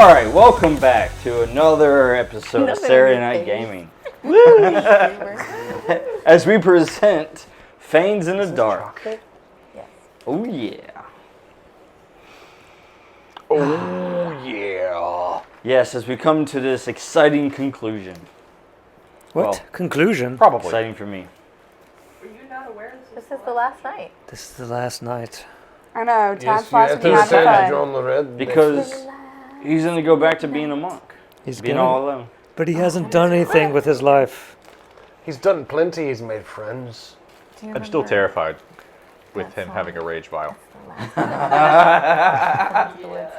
Alright, welcome back to another episode of Saturday Night Gaming. As we present Fangs in the Dark. Yes. Oh yeah. Oh yeah. Yes, as we come to this exciting conclusion. What? Well, conclusion? Probably. Exciting for me. Were you not aware this is the last night? This is the last night. I know, time Yes, flies you when you're have to having say fun. John the Red. Because he's going to go back to being a monk. He's Being gonna- all alone. But he hasn't done anything with his life. He's done plenty. He's made friends. I'm still terrified with him having a rage vial.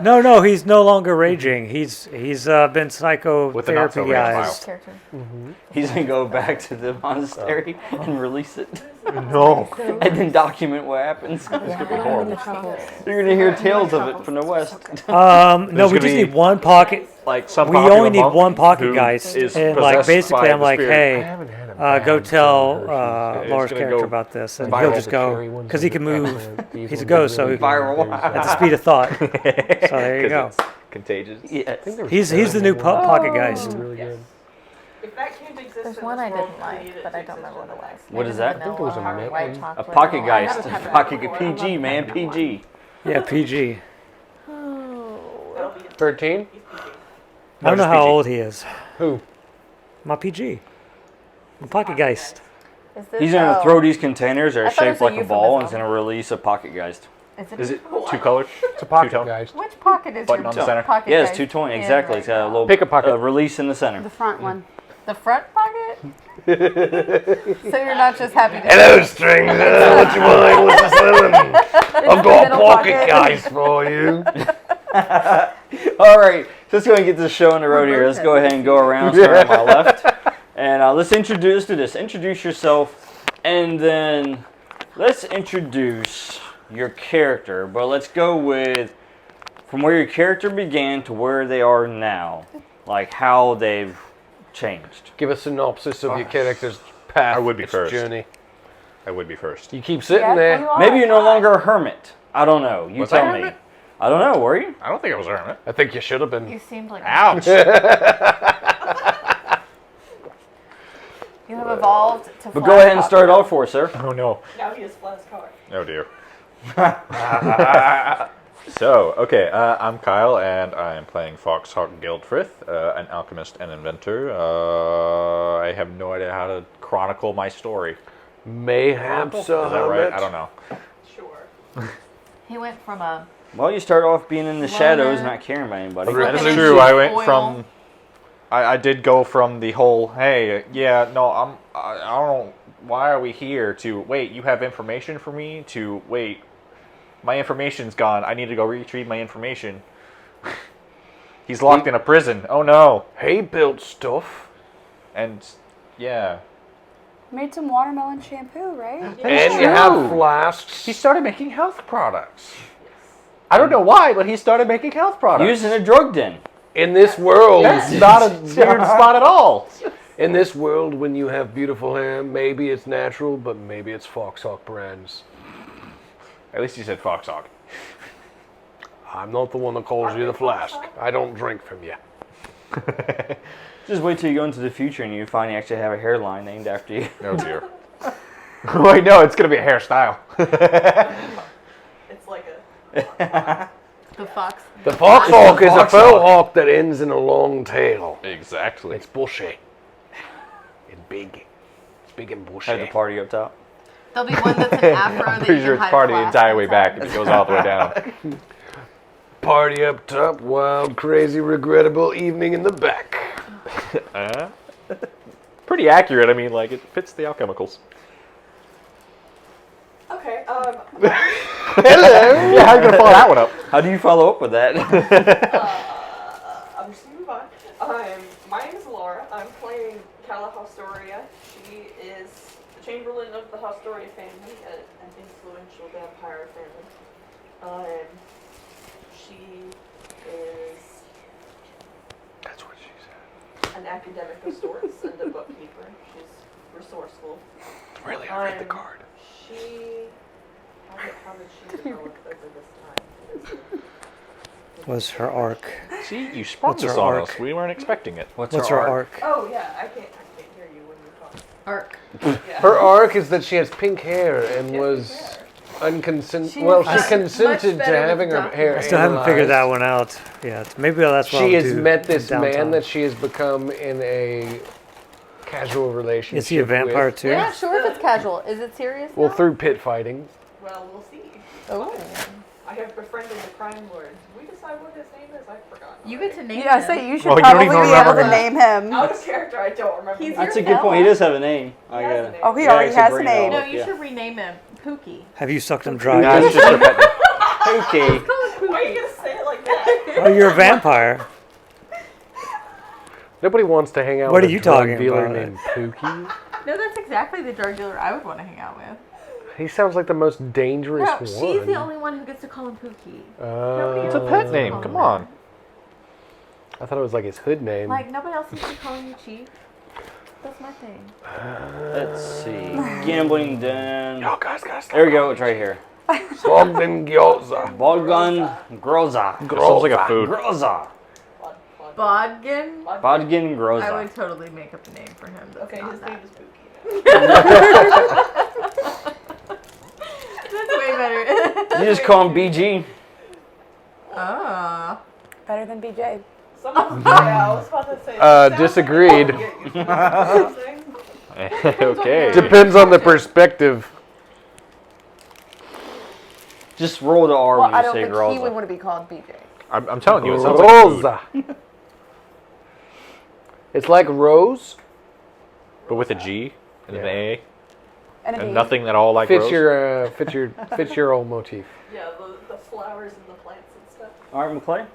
No, he's no longer raging. He's been With the not-so-rage psychotherapized. Character. He's going to go back to the monastery and release it. No. And then document what happens. This could be horrible. You're going to hear tales of it from the west. No, we gonna just be- need one pocket. Like some We popular only need monk one pocket who geist, is and like possessed basically, by I'm the like, spirit. I hey, haven't had a go bad tell summer. Laura's gonna character go about this, and viral. he'll just The go cherry ones because he are can the move. excellent. These He's a ones ghost, are so really he, Viral. good. at the speed of thought. So there you go. It's contagious. Yes. He's the new pocket geist. Really good. If that can't exist There's in one this I world, didn't we like, need it but to I don't remember what it was. What is that? I think it was a mint white one. A chocolate. pocket Oh, geist. I haven't Pocket had that PG, man. PG. Yeah, PG. That'll be 13? I don't know just how PG. old he is. Who? My PG. My pocket geist. Is this, He's going to throw these containers that I are thought it shaped was a like a ball and he's euphemism. going to release a pocket geist. Is it two colors? It's a pocket, Two-tone? guys. Which pocket is Button your on the center? pocket? Yeah, it's guys 220. in Exactly. right It's got a now? little Pick a pocket. release in the center. the front one. The front pocket? So you're not just happy to Hello, stranger. What you want? What you selling? I've got a middle pocket pocket. guys for you. All right, so let's go ahead and get this show on the road here. Let's go ahead and go around, start on my left. And let's do this. Introduce yourself, and then let's introduce your character. But let's go with from where your character began to where they are now. Like how they've changed. Give a synopsis of your character's path. I would be its first. journey. I would be first. You keep sitting Yeah, there. you are. Maybe you're no longer a hermit. I don't know. You Was I tell a me. hermit? I don't know. Were you? I don't think I was a hermit. I think you should have been. You seemed like Ouch! you have evolved to. But go ahead and start off for us, sir. Oh no. Now he has flat car. Oh dear. So, okay, I'm Kyle, and I am playing Foxhawk Geldrith, an alchemist and inventor. I have no idea how to chronicle my story. Mayhaps Is that right? I don't know. Sure. He went from a. Well, you start off being in the shadows, not caring about anybody. That That's is true. I went Oil. from. I did go from the whole, hey, yeah, no, I don't. Why are we here? To wait, you have information for me? To wait, my information's gone. I need to go retrieve my information. He's locked in a prison. Oh no! He built stuff. And yeah, Made some watermelon shampoo, right? And you have flasks. he started making health products. I don't know why, but he started making health products. Using a drug den. In this world, That's not a weird spot at all. in this world, when you have beautiful hair, maybe it's natural, but maybe it's Foxhawk brands. At least he said Foxhawk. I'm not the one that calls you the flask. I don't drink from you. Just wait till you go into the future and you find you actually have a hairline named after you. Oh dear. Wait, no, it's gonna be a hairstyle. It's like a. The fox. The Foxhawk is a Foxhawk. faux hawk that ends in a long tail. Exactly. It's bushy. It's big. It's big and bushy. Have the party up top. There'll be one that's an afro I'm that pretty you sure can it's hide part of the flask entire way inside. back if it goes all the way down. Party up top, wild, crazy, regrettable evening in the back. Pretty accurate. I mean, like, it fits the alchemicals. Okay. Hello. Yeah, how are you gonna follow that one up? How do you follow up with that? I'm just gonna move on. My name is Laura. I'm playing Calla Haustoria. She is the Chamberlain of the Haustoria family, an influential vampire family. She is That's what she said. an academic of sorts and a bookkeeper. She's resourceful. Really, I read the card. How did she develop over this time? was her arc? See, you sprung What's this her on arc? us. We weren't expecting it. What's her arc? Oh yeah, I can't hear you when you talk. Arc. Yeah. Her arc is that she has pink hair and Yeah, was pink hair. She Well, was she consented much to better having with her the hair I still haven't figured that analyzed. one out yet. Maybe that's what She I'll has do met this in man downtime. that she has become in a casual relationship. Is he a vampire with. too? We're not sure if it's casual. Is it serious? Well, now? through pit fighting. Well, we'll see. Oh. I have befriended the crime lord. Did we decide what his name is? I've forgotten. You get to name Yeah, him. say you should Well, you don't probably even be able remember to him. name him. Out of character, I don't remember. He's his That's a your name. good point. He does have a name. I He has got a it. name. Oh, he Yeah, already it's a has a brain name. No, dog, you yeah. should rename him Pookie. Have you sucked him dry? That's yet? just her pet name. Okay. Why are you gonna say it like that? Oh, you're a vampire. Nobody wants to hang out What with are you a drug talking dealer about? named Pookie. No, that's exactly the drug dealer I would want to hang out with. He sounds like the most dangerous No, one. she's the only one who gets to call him Pookie. Nobody It's a else pet gets to name. call Come him on. that. I thought it was like his hood name. Like, nobody else needs to be calling you Chief. That's my thing. Let's see. Gambling den. Y'all guys gotta stop. There we go. It's right here. Bogdan Gyoza. Bogdan Groza. It sounds like a food. Groza. Bodgan? Bodgan I Groza. would totally make up a name for him. That's Okay, not his that. name is Pookie. That's way better. You just call him BG. Ah. Better than BJ. Someone, yeah, I was about to say. Disagreed. Okay. Depends on the perspective. Just roll the R Well, when I you don't say think he would Groza. want to be called BJ. I'm telling you, it sounds like food. Rosa. It's like Rose. But with a G and an Yeah. A And a and B. nothing at all like Fits Rose. your fits your old motif. Yeah, the flowers and the plants and stuff. All right, McClay.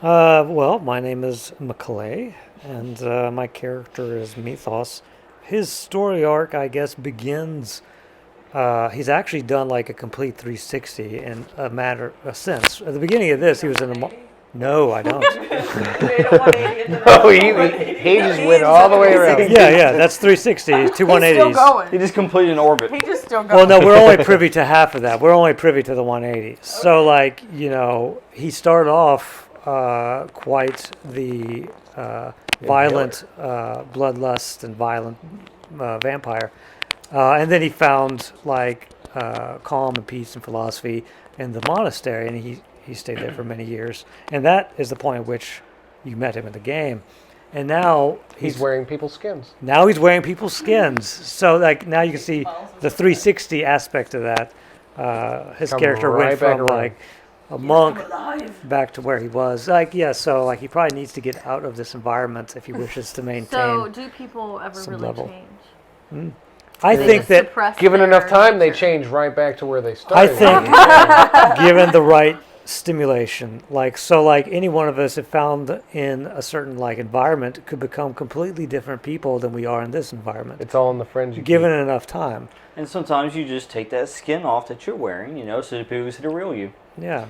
Well, my name is Mclay, and my character is Methos. His story arc, I guess, begins. He's actually done like a complete 360 in a sense. At the beginning of this, he was in a. No, I don't. Made a 180 and then Oh, another he just went all the way around. Yeah, that's 360. Two He's still 180s. going. He just completed an orbit. He's just still Well, going. no, we're only privy to half of that. We're only privy to the 180s. So, like, he started off quite the violent bloodlust and violent vampire. And then he found, like, calm and peace and philosophy in the monastery, and he stayed there for many years. And that is the point at which you met him in the game. And now He's wearing people's skins. now he's wearing people's skins. So like now you can see the 360 aspect of that. His Come character right went back from around. like a monk back to where he was. Like so like he probably needs to get out of this environment if he wishes to maintain. So, do people ever some really level. change? I They think just that suppress Given their enough time, they nature. change right back to where they I started. think given the right stimulation, like any one of us if found in a certain like environment could become completely different people than we are in this environment. It's all in the friends you Given enough time. And sometimes you just take that skin off that you're wearing, so that people can see the real you. Yeah.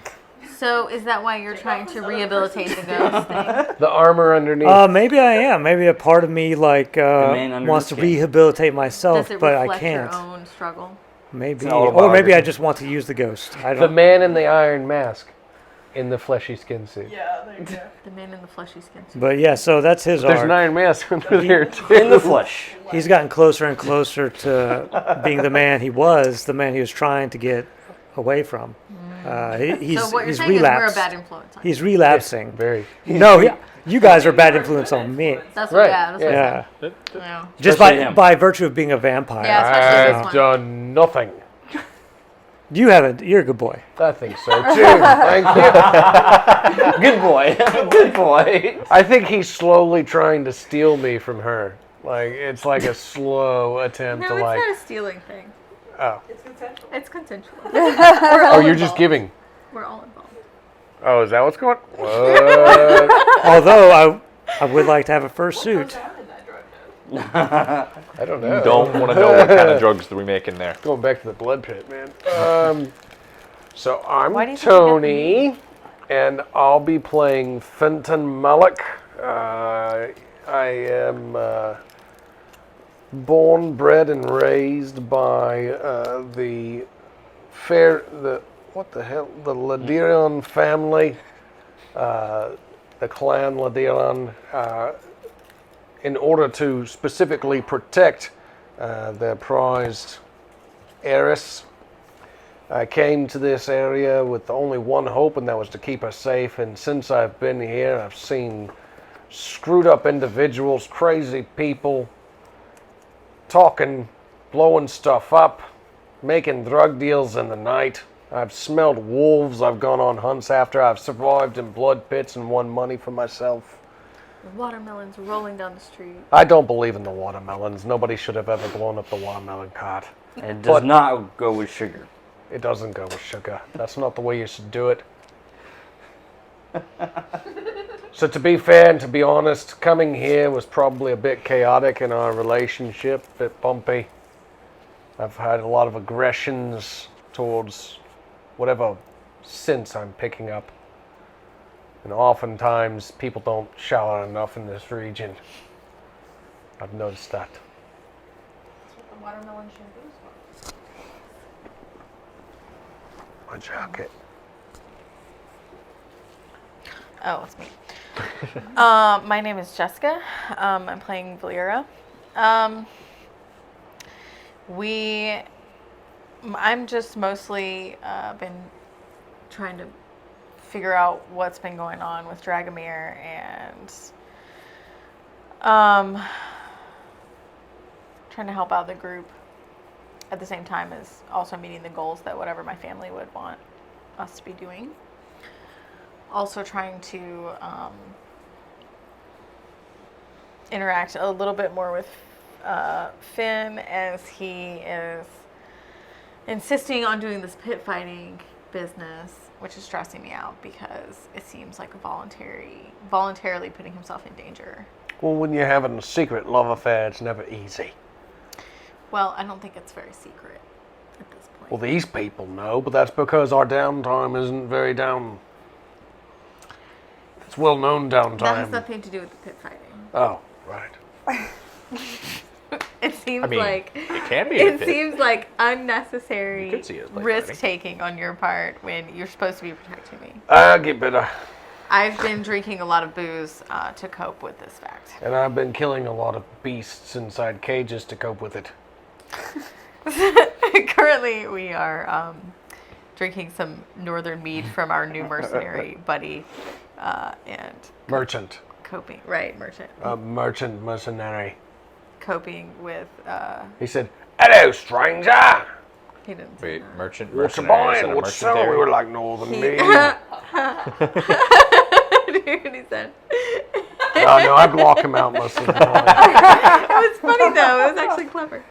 So, is that why you're trying to rehabilitate the ghost thing? keep. The armor underneath. Maybe I am. Maybe a part of me man under wants the to skin. rehabilitate myself, Does it but I reflect can't. your own struggle? Maybe, an or maybe autobiography. I just want to use the ghost. I The don't. man in the iron mask in the fleshy skin suit. Yeah, there you go. The man in the fleshy skin. But yeah, so that's his There's arc. an iron mask under there too. In the flesh. He's gotten closer and closer to being the man he was trying to get away from. He's So what you're he's saying relapsed. is we're a bad influence on you. He's relapsing. Very. No, you guys are a bad influence on me. That's what, Right, yeah, that's what Yeah, yeah. just Especially him. by virtue of being a vampire. Yeah, especially this I've one. done nothing. You haven't. You're a good boy. I think so too. Thank you. Good boy. Good boy. I think he's slowly trying to steal me from her. Like it's like a slow attempt No, to it's like. not a stealing thing. Oh, It's consensual. It's consensual. oh, you're just giving. We're all involved. Oh, is that what's going? What? Although I would like to have a fursuit. What's down in that drug test? I don't know. Don't want to know what kind of drugs that we make in there. Going back to the blood pit, man. So Why do I'm you think Tony, and I'll be playing Fenton Malak. I am born, bred, and raised by the Ledieron family the clan Ledieron, in order to specifically protect their prized heiress. I came to this area with only one hope, and that was to keep her safe. And since I've been here, I've seen screwed up individuals, crazy people, talking, blowing stuff up, making drug deals in the night. I've smelled wolves I've gone on hunts after. I've survived in blood pits and won money for myself. Watermelons rolling down the street. I don't believe in the watermelons. Nobody should have ever blown up the watermelon cart. It does not go with sugar. It doesn't go with sugar. That's not the way you should do it. So to be fair and to be honest, coming here was probably a bit chaotic in our relationship, a bit bumpy. I've had a lot of aggressions towards whatever sense I'm picking up. And oftentimes people don't shower enough in this region. I've noticed that. That's what the watermelon shampoo is for. My jacket. Oh, it's me. My name is Jessica. I'm playing Valyra. I'm just mostly been trying to figure out what's been going on with Dragomir and trying to help out the group at the same time as also meeting the goals that whatever my family would want us to be doing. Also trying to interact a little bit more with Finn, as he is insisting on doing this pit fighting business, which is stressing me out because it seems like voluntarily putting himself in danger. Well, when you're having a secret love affair, it's never easy. Well, I don't think it's very secret at this point. Well, these people know, but that's because our downtime isn't very down. It's well-known downtime. That has nothing to do with the pit fighting. Oh, right. It seems I mean, like it can be. it seems like unnecessary You could see it as pit risk fighting. taking on your part when you're supposed to be protecting me. I'll get better. I've been drinking a lot of booze to cope with this fact. And I've been killing a lot of beasts inside cages to cope with it. Currently, we are drinking some northern mead from our new mercenary buddy, and Merchant. coping. Right, merchant. Merchant mercenary. Coping with. He said, "Hello, stranger. He didn't say Wait, that. merchant, What's mercenary, is buying? it a What's selling?" We mercenary? were like, "Northern He- mead." Dude, he said. No, I block him out most of the time. It was funny though. It was actually clever.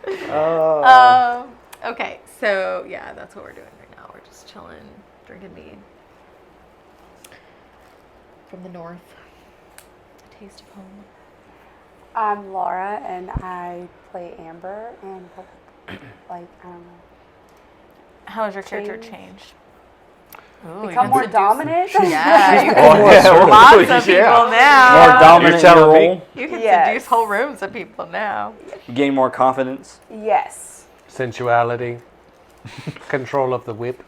Okay, so yeah, that's what we're doing right now. We're just chilling, drinking mead from the north. A taste of home. I'm Laura, and I play Amber, and I don't know. How has your character Change. changed? Ooh, Become more dominant? Yeah, you Oh, can yeah, lots really, of people yeah. More now. dominant You're in your telling me? role. You can Yes. seduce whole rooms of people now. You gain more confidence. Yes. Sensuality. Control of the whip.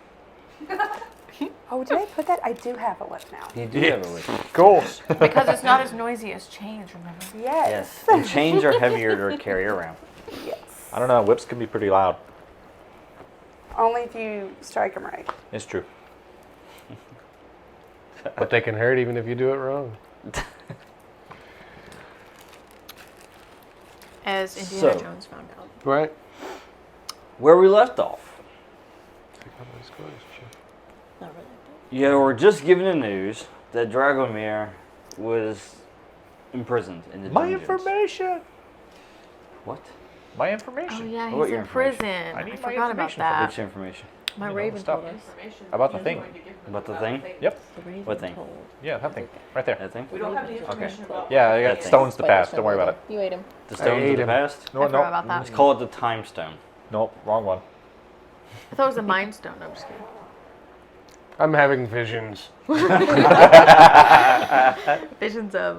Oh, did I put that? I do have a whip now. You do have a whip. Of course. Because it's not as noisy as chains, remember? Yes. Yes. And chains are heavier to carry around. Yes. I don't know. Whips can be pretty loud. Only if you strike them right. It's true. But they can hurt even if you do it wrong. As Indiana So- Jones found out. Right? Where we left off. Not really. Yeah, we're just given the news that Dragomir was imprisoned in the My dungeons. information. What? My Oh information. yeah, What he's your in information? prison. I I, need my forgot about information. that. Which information? My You know, Raven stuff. told us. About the thing. About the thing? Yep. The Raven What thing? told. Yeah, that thing. Right there. That thing? We don't have any information about. Yeah, I got That thing. stones to pass. Don't worry about it. You ate him. The stones ate of the him. past? No, I forgot no. about that. Let's call it the time stone. Nope, wrong one. I thought it was a mind stone. I'm just kidding. I'm having visions. Visions of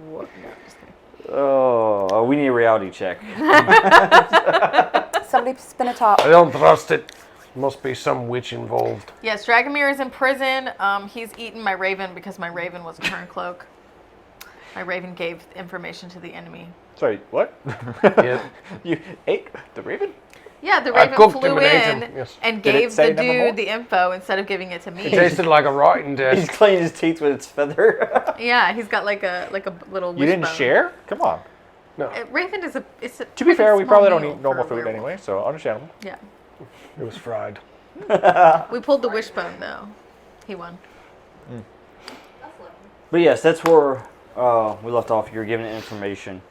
what? No, just kidding. Oh, we need a reality check. Somebody spin a top. I don't trust it. Must be some witch involved. Yes, Dragomir is in prison. He's eaten my raven because my raven was a turn cloak. My raven gave information to the enemy. Sorry, what? Yeah. You ate the raven? Yeah, the I raven cooked flew him and ate in him, yes. and Did it gave say the nevermore? dude the info instead of giving it to It me. tasted like a writing He's desk. cleaning his teeth with its feather. Yeah, he's got like a little. You didn't wishbone. share? Come on. Raven is a. It's a. To be fair, we pretty probably small don't meal eat normal for a food werewolf. anyway, so understandable. Yeah, It was fried. we pulled the wishbone though. He won. But yes, that's where we left off. You're given information.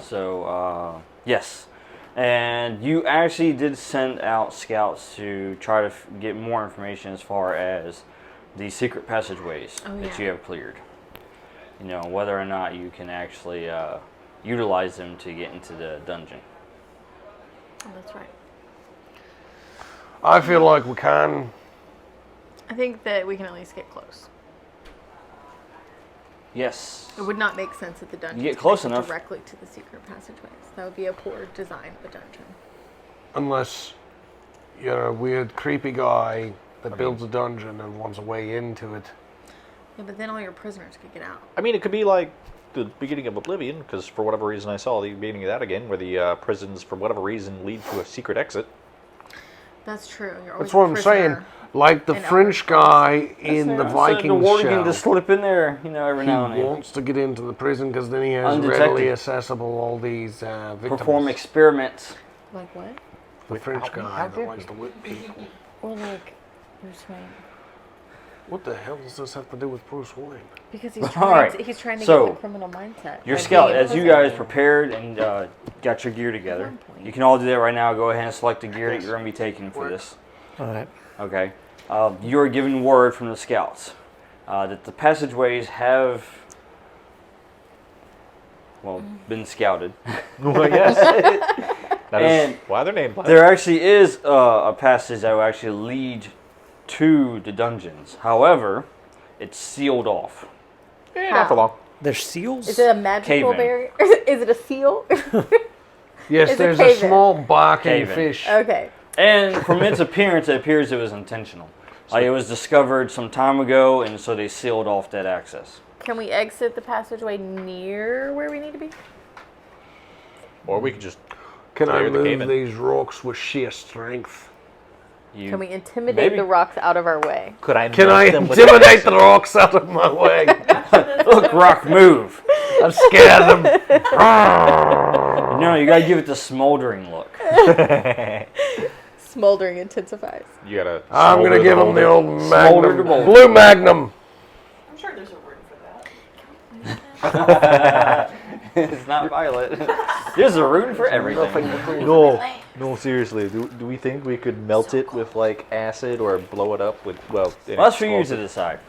So, yes. And you actually did send out scouts to try to get more information as far as the secret passageways that you have cleared. You know, whether or not you can actually utilize them to get into the dungeon. Oh, that's right. I feel like we can. I think that we can at least get close. Yes. It would not make sense at the dungeon. You get close to enough. directly to the secret passageways. That would be a poor design of a dungeon. Unless you're a weird, creepy guy that builds a dungeon and wants a way into it. Yeah, but then all your prisoners could get out. I mean, it could be like the beginning of Oblivion, because for whatever reason I saw the beginning of that again, where the prisons, for whatever reason, lead to a secret exit. That's true. You're always That's what a I'm prisoner. saying. Like the in French Elder guy in the So Viking the warden show. can just slip in there, you know, every now and He then. wants to get into the prison because then he has Undetected. readily accessible all these victims. Perform experiments. Like what? The French guy that likes to whip people. Or like Bruce Wayne. What the hell does this have to do with Bruce Wayne? Because he's All trying, right. he's trying to So, get the criminal mindset. Your by scout, being in as you prison. guys prepared and got your gear together, one point. you can all do that right now. Go ahead and select the gear that you're going to be taking for this. All right. Okay. You are given word from the scouts that the passageways have, well, been scouted. Well, yes. That And is why they're named. There actually is a passage that will actually lead to the dungeons. However, it's sealed off. Not for long. There's seals? Is it a magical Cave-in. barrier? Is it a seal? Yes, It's a there's a cave-in. small barking Cave-in. fish. Okay. And from its appearance, it appears it was intentional. Like it was discovered some time ago, and so they sealed off that access. Can we exit the passageway near where we need to be? Or we could just Can I clear the move cave-in. these rocks with sheer strength? You, Can we intimidate Maybe. the rocks out of our way? Could I? Can melt I them with intimidate the rocks out of my way? Look, rock, move. I've scared them. No, you gotta give it the smoldering look. Smoldering intensifies. You gotta. I'm going to smolder give them the old Smolder Magnum. the boulder. Blue Magnum. I'm sure there's a word for that. It's not violet. There's a rune for everything. No, seriously. Do we think we could melt it with like acid or blow it up with well? That's for you to decide.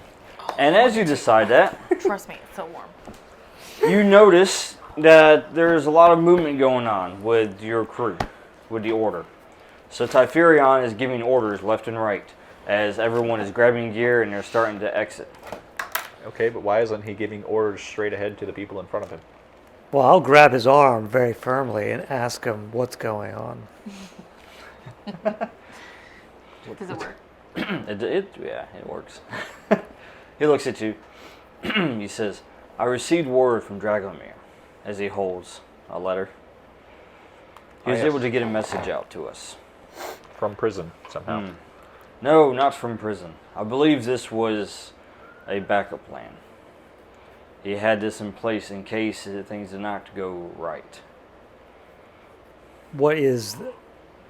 And as you decide that, Trust me, it's so warm. you notice that there's a lot of movement going on with your crew, with the order. So Typherion is giving orders left and right as everyone is grabbing gear and they're starting to exit. Okay, but why isn't he giving orders straight ahead to the people in front of him? Well, I'll grab his arm very firmly and ask him what's going on. Does it work? Yeah, it works. He looks at you. He says, I received word from Dragomir as he holds a letter. He was yes. able to get a message out to us. From prison somehow. No, not from prison. I believe this was a backup plan. He had this in place in case things did not go right. What is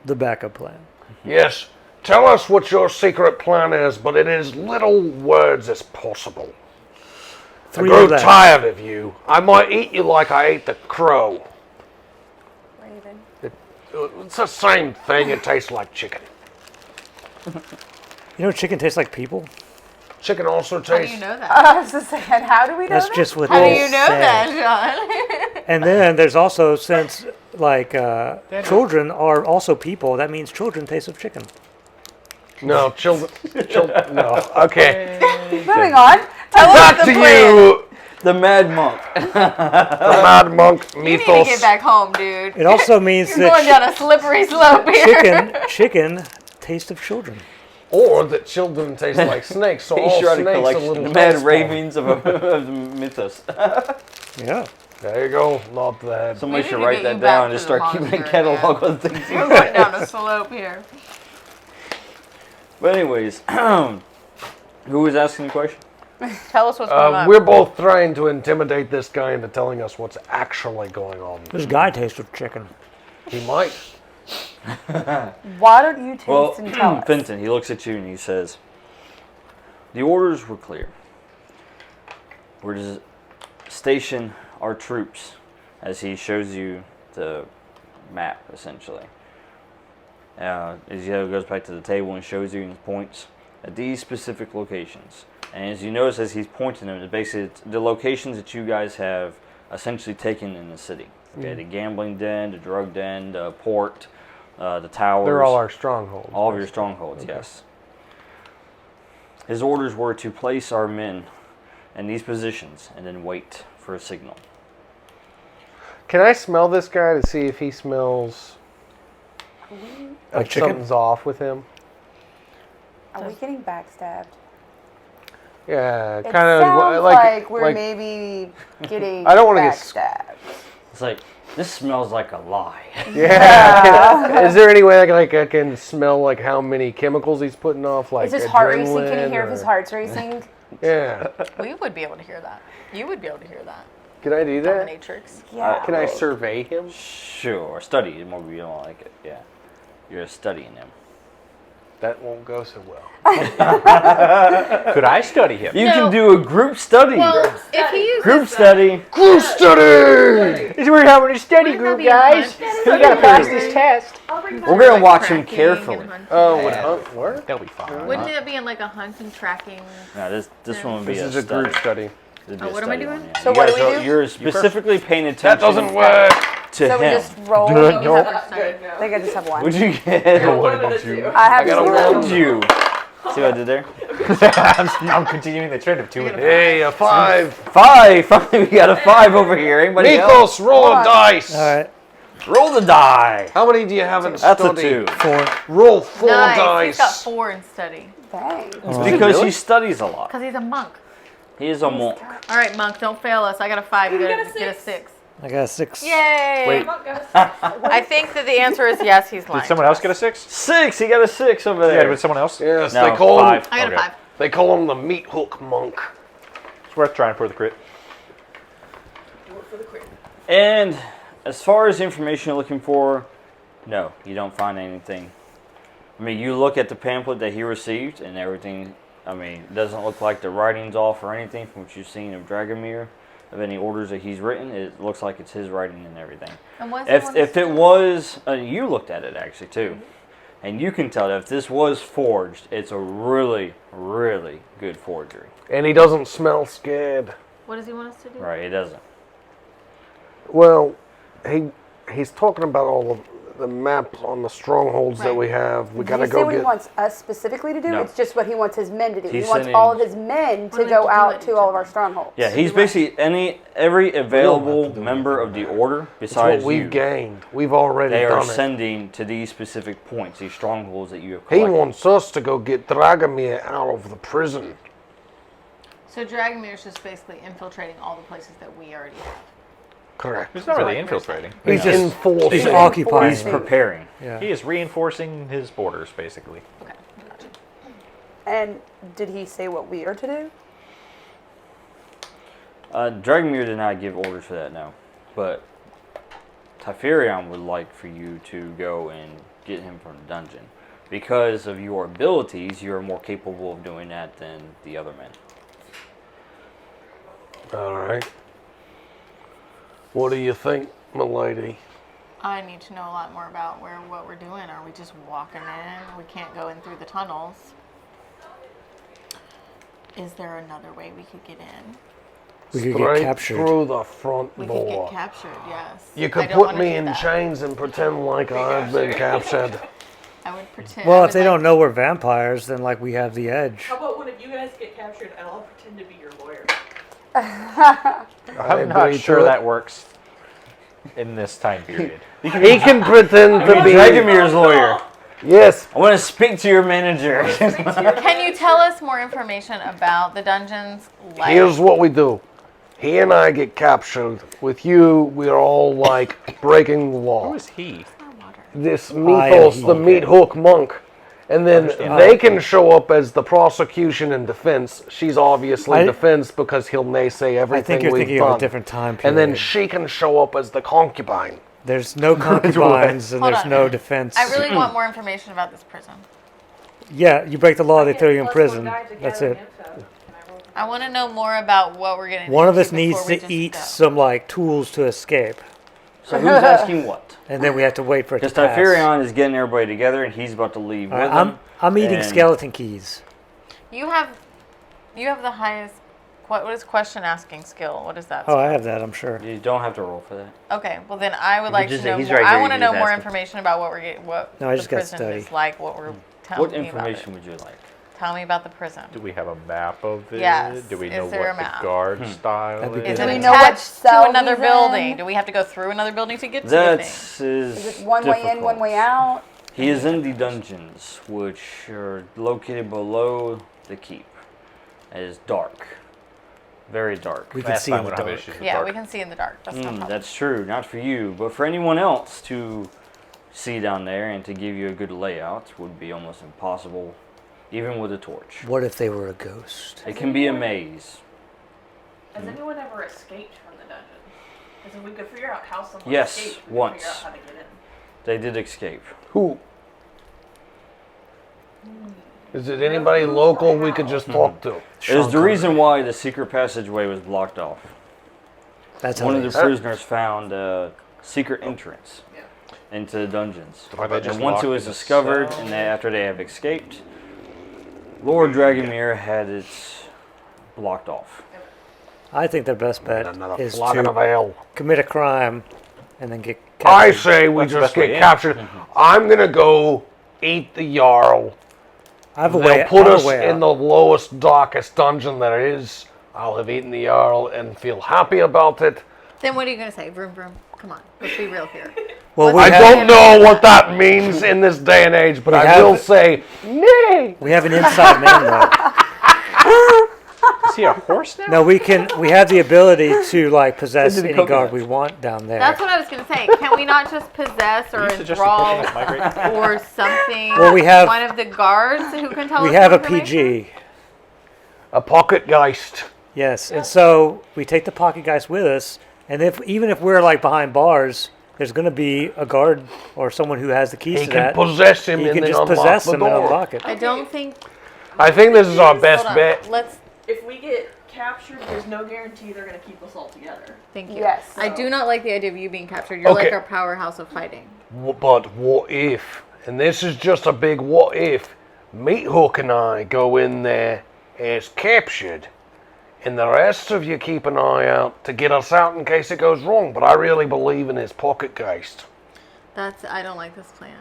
the backup plan? Yes. Tell us what your secret plan is, but in as little words as possible. I Three grow legs. tired of you. I might eat you like I ate the crow. Raven. It's the same thing. It tastes like chicken. You know, chicken tastes like people. Chicken also How do tastes. you know that? I was just saying, how do we know That's that? just what How do they you know say. that, John? And then there's also, since like children are also people, that means children taste of chicken. No, children. No. Okay. Moving on. Tell us Back the to plan. you. The Mad Monk. The Mad Monk You need to Methos. get back home, dude. It also means You're going that down a slippery slope here. chicken, taste of children. Or that children taste like snakes, so He's all trying to snakes collect are little the Mad taste Ravens of Mythos. Yeah. There you go, not that. Somebody We should need to write get that you down back and to just the start keeping a monastery, catalog man. of things. We're going down a slope here. But anyways, who was asking the question? Tell us what's going on. We're both trying to intimidate this guy into telling us what's actually going on. This guy tastes of chicken. He might. Why don't you taste Well, and tell us? Fenton, he looks at you and he says, the orders were clear. We're to station our troops, as he shows you the map, essentially. As he goes back to the table and shows you and points at these specific locations. And as you notice, as he's pointing them, it's basically the locations that you guys have essentially taken in the city. Okay, the gambling den, the drug den, the port, the towers. They're all our strongholds. All of your strongholds, yes. His orders were to place our men in these positions and then wait for a signal. Can I smell this guy to see if he smells Like if chicken? something's off with him? Are we getting backstabbed? Yeah, It kind of sounds like we're maybe getting I don't wanna get backstabbed. It's like, this smells like a lie. Yeah. Is there any way I can smell like how many chemicals he's putting off? Like Is his heart racing? Can you adrenaline hear if his or- heart's racing? Yeah. We would be able to hear that. You would be able to hear that. Can I do that? Dominatrix. Yeah. Can I survey him? Sure, study. Maybe you don't like it. Yeah. You're studying him. That won't go so well. Could I study him? You can do a group study. Well, if he uses Group study. Group study! It's we're having a study Wouldn't that be a hunt? We gotta pass this test. We're going to watch him carefully. Oh, would hunt work? They'll be fine. Wouldn't it be in like a hunting tracking? No, this one would be This a is a group study. study. It'd be a what am I study doing? one, yeah. So You what do guys we are- do? You're specifically paying attention That doesn't work. to So we him. just roll. Nope. I think I just have one. What'd you get? One of the two. I have got a zero. one. What'd you? See what I did there? I'm continuing the trend of 2 and 3. Hey, a 5. 5. Finally, we got a 5 over here. Anybody else? Methos, roll a One. dice. All right. Roll the die. How many do you have in That's a study? 2. 4. Roll 4 Nice. dice. He's got 4 in study. Dang. Because he studies a lot. Because he's a monk. He is a monk. All right, monk, don't fail us. I got a 5. You You gotta got a get a 6. 6. I got a 6. Yay! Wait. Come on, guys. I think that the answer is yes, he's lying. Did someone else get a 6? 6. He got a 6 over Yeah, there. with someone else? Yes, No, they call 5. him. I got Okay. a 5. They call him the meat hook monk. It's worth trying for the crit. Do it for the crit. And as far as information you're looking for, no, you don't find anything. I mean, you look at the pamphlet that he received and everything. I mean, it doesn't look like the writing's off or anything from what you've seen of Dragomir, of any orders that he's written. It looks like it's his writing and everything. And what does he want us If to it do? was, you looked at it actually too, and you can tell that if this was forged, it's a really, really good forgery. And he doesn't smell scared. What does he want us to do? Right? It doesn't. Well, he's talking about all of the maps on the strongholds that Right. we have. We Did gotta you say go what he get. wants us specifically to do? No. It's just what he wants his men to do. He's he wants sending- all of his men What to do they go have to do out at to each all of of our them? strongholds. Yeah, he's basically every available member of the order It's besides what we've you. gained. We've already They are done it. sending to these specific points, these strongholds that you have He collected. wants us to go get Dragomir out of the prison. So Dragomir's just basically infiltrating all the places that we already have. Correct. He's not really infiltrating. He's just Enforcing. he's occupying. He's preparing. Yeah. He is reinforcing his borders, basically. Okay, gotcha. And did he say what we are to do? Dragomir did not give orders for that, no. But Typherion would like for you to go and get him from the dungeon. Because of your abilities, you are more capable of doing that than the other men. All right. What do you think, milady? I need to know a lot more about what we're doing. Are we just walking in? We can't go in through the tunnels. Is there another way we could get in? We could Straight get captured. through the front We could door. get captured, yes. You I could don't put wanna me do in that. chains and pretend like I've been captured. I would pretend. Well, I if would they like- don't know we're vampires, then like we have the edge. How about one of you guys get captured and I'll pretend to be your lawyer? I'm not sure that works in this time period. He can pretend to be Dragomir's lawyer. Yes. I want to speak to your manager. Can you tell us more information about the dungeons? Like, Here's what we do. He and I get captured. With you, we're all like breaking the law. Who is he? This Methos, the meat hook monk. And then they can show up as the prosecution and defense. She's obviously defense because he'll naysay everything I think you're we've thinking done. of a different time period. And then she can show up as the concubine. There's no concubines and Hold there's on. no defense. I really want more information about this prison. Yeah, you break the law, they throw you in prison. That's it. I want to know more about what we're getting. One of into us needs before we to just eat go. some like tools to escape, So who's asking what? and then we have to wait for it Because to pass. Typherion is getting everybody together, and he's about to leave All with right, them. I'm eating and- skeleton keys. You have the highest. What is question asking skill? What is that? Oh, I have that. I'm sure. You don't have to roll for that. Okay, well then I would like to just- know he's more. right I here, want to he's know more asking. information about what we're getting. What No, I the just got prison study. is like. What we're telling What me about information it. would you like? Tell me about the prison. Do we have a map of it? Yes. Do we Is know there a what the map? guard style That'd be is? good. Is Do it we know what attached cell to another he's building? in? Do we have to go through another building to get to the That thing? Is it one way in, difficult. one way out? He is in the dungeons, which are located below the keep. It is dark. Very dark. We can Last see in time the we don't have dark. issues with Yeah, dark. we can see in the dark. That's no problem. That's true, not for you, but for anyone else to see down there and to give you a good layout would be almost impossible, even with a torch. What if they were a ghost? It can be a maze. Has anyone ever escaped from the dungeon? Because if we could figure out how someone Yes, escaped, we once. could figure out how to get in. They did escape. Who? Is it anybody local we could just talk to? It is the reason why the secret passageway was blocked off. That's how One of they- the prisoners found a secret entrance into the dungeons. Why they just And once it locked was in the discovered, cell? and after they have escaped, Lord Dragomir had it blocked off. I think their best bet Another is flagon of to ale. commit a crime and then get I captured. say we That's the just best way get in. captured. I'm gonna go eat the Jarl. I have a They'll way. put I have us a way in out. the lowest, darkest dungeon there is. I'll have eaten the Jarl and feel happy about it. Then what are you going to say? Vroom, vroom. Come on. Let's be real here. Well, we I have, don't know what that means in this day and age, but I have- will say, nay. we have an inside man though. Is he a horse now? No, we have the ability to like possess Into the any guard coconut. we want down there. That's what I was going to say. Can we not just possess or You suggested enthrall coconuts migrate? or something? Well, we have- one of the guards who can tell us we have more a information? PG. A pocket geist. Yes, and so we take the pocket guys with us, and even if we're like behind bars, there's going to be a guard or someone who has the keys He to can that. possess him You and can then just unlock possess the them and door. unlock it. I don't think. I think this is our best Hold on. bet. Let's. If we get captured, there's no guarantee they're going to keep us all together. Thank you. Yes. I do not like the idea of you being captured. You're like Okay. our powerhouse of fighting. But what if, and this is just a big what if, Meat Hook and I go in there as captured, and the rest of you keep an eye out to get us out in case it goes wrong. But I really believe in his pocket geist. I don't like this plan.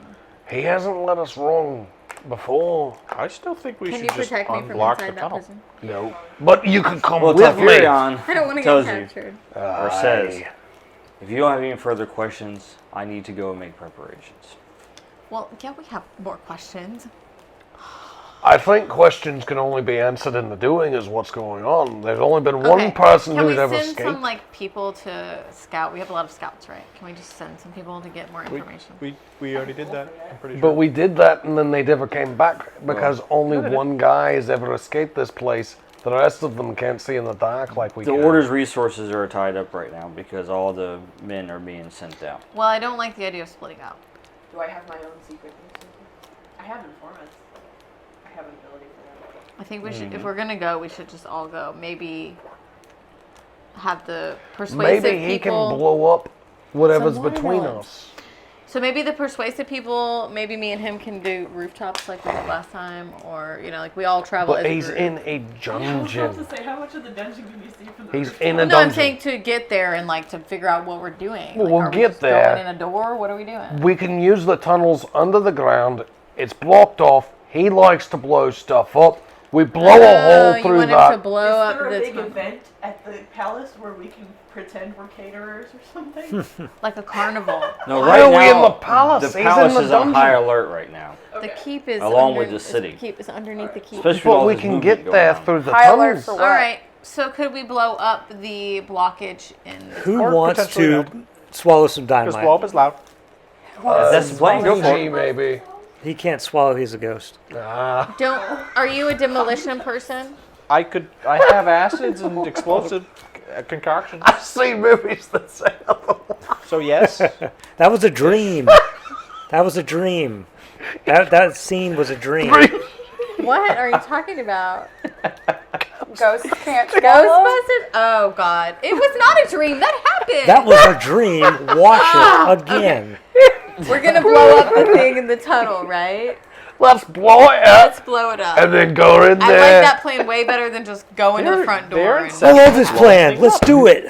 He hasn't let us wrong before. I still think we Can should you just protect me from unblock the inside that tunnel. prison? No. But you can come Well, with me. Typherion I don't want to tells get you, captured. or says, if you don't have any further questions, I need to go and make preparations. Well, yeah, we have more questions. I think questions can only be answered in the doing is what's going on. There's only been one Okay, person Can who's we ever send escaped. some like people to scout? We have a lot of scouts, right? Can we just send some people to get more information? We already did that, I'm pretty sure. But we did that and then they never came back because only no, they one guy has ever escaped this place. The rest of them can't see in the dark like we The can. Order's resources are tied up right now because all the men are being sent out. Well, I don't like the idea of splitting up. Do I have my own secret newspaper? I have informants. I have an ability for that. I think we should, if we're gonna go, we should just all go. Maybe have the persuasive Maybe he people. can blow up whatever's Some between watermelons. us. So maybe the persuasive people, maybe me and him can do rooftops like we did last time, or like we all travel. But as a he's group. in a I was about dungeon. to say, how much of the dungeon can you see from the He's roof? in a No, I'm dungeon. saying to get there and like to figure out what we're doing. Well, Like, we'll are we get just there. Going in a door? What are we doing? We can use the tunnels under the ground. It's blocked off. He likes to blow stuff up. We blow a hole you through want him to that. blow Is up there a the big tunnel. event at the palace where we can pretend we're caterers or something? Like a carnival. No, Why right are we now, in the palace? He's The in palace the is on dungeon. high alert right now. Okay. The keep is Along with the city. The keep is underneath the keep. Especially with But all we this can movement get going there on. through the High alert tunnels. for All what? right. So could we blow up the blockage in? Who Or wants potentially to swallow some Just blow dynamite? up is loud. That's the plan. Go for G, it. maybe. He can't swallow. He's a ghost. Don't. Are you a demolition person? I have acids and explosive concoctions. I've seen movies that say So yes. That was a dream. That was a dream. That scene was a dream. What are you talking about? Ghosts can't swallow. Ghostbusters? Oh God! It was not a dream. That happened. That was a dream. Watch it again. We're gonna blow up the thing in the tunnel, right? Let's blow it Let's up blow it up. and then go in I there. like that plan way better than just going to the front door. they're and- I love this plan. Let's do it.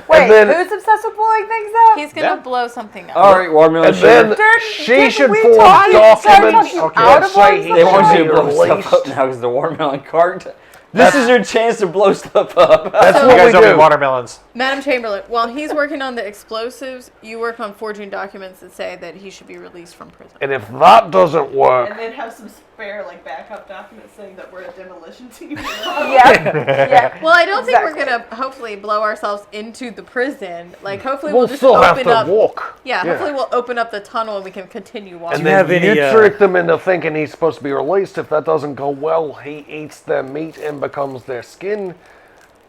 Wait, And then- who's obsessed with blowing things up? He's gonna Yeah. blow something up. All right, watermelon And then sugar. she Didn't should we forge talk you- documents talk you that out of say blowing he They something should want be you to blow stuff released. up now because the watermelon cart. This is your chance to blow stuff up. That's You what guys we don't do. need watermelons. Madam Chamberlain, while he's working on the explosives, you work on forging documents that say that he should be released from prison. And if that doesn't work, And then have some spare like backup documents saying that we're a demolition team. Yeah. Well, I don't think we're Exactly. gonna hopefully blow ourselves into the prison. Like, hopefully we'll we'll just still have open to up. walk. Yeah, hopefully we'll open up the tunnel and we can continue walking. And Do you then have any, you trick them into thinking he's supposed to be released. If that doesn't go well, he eats their meat and becomes their skin.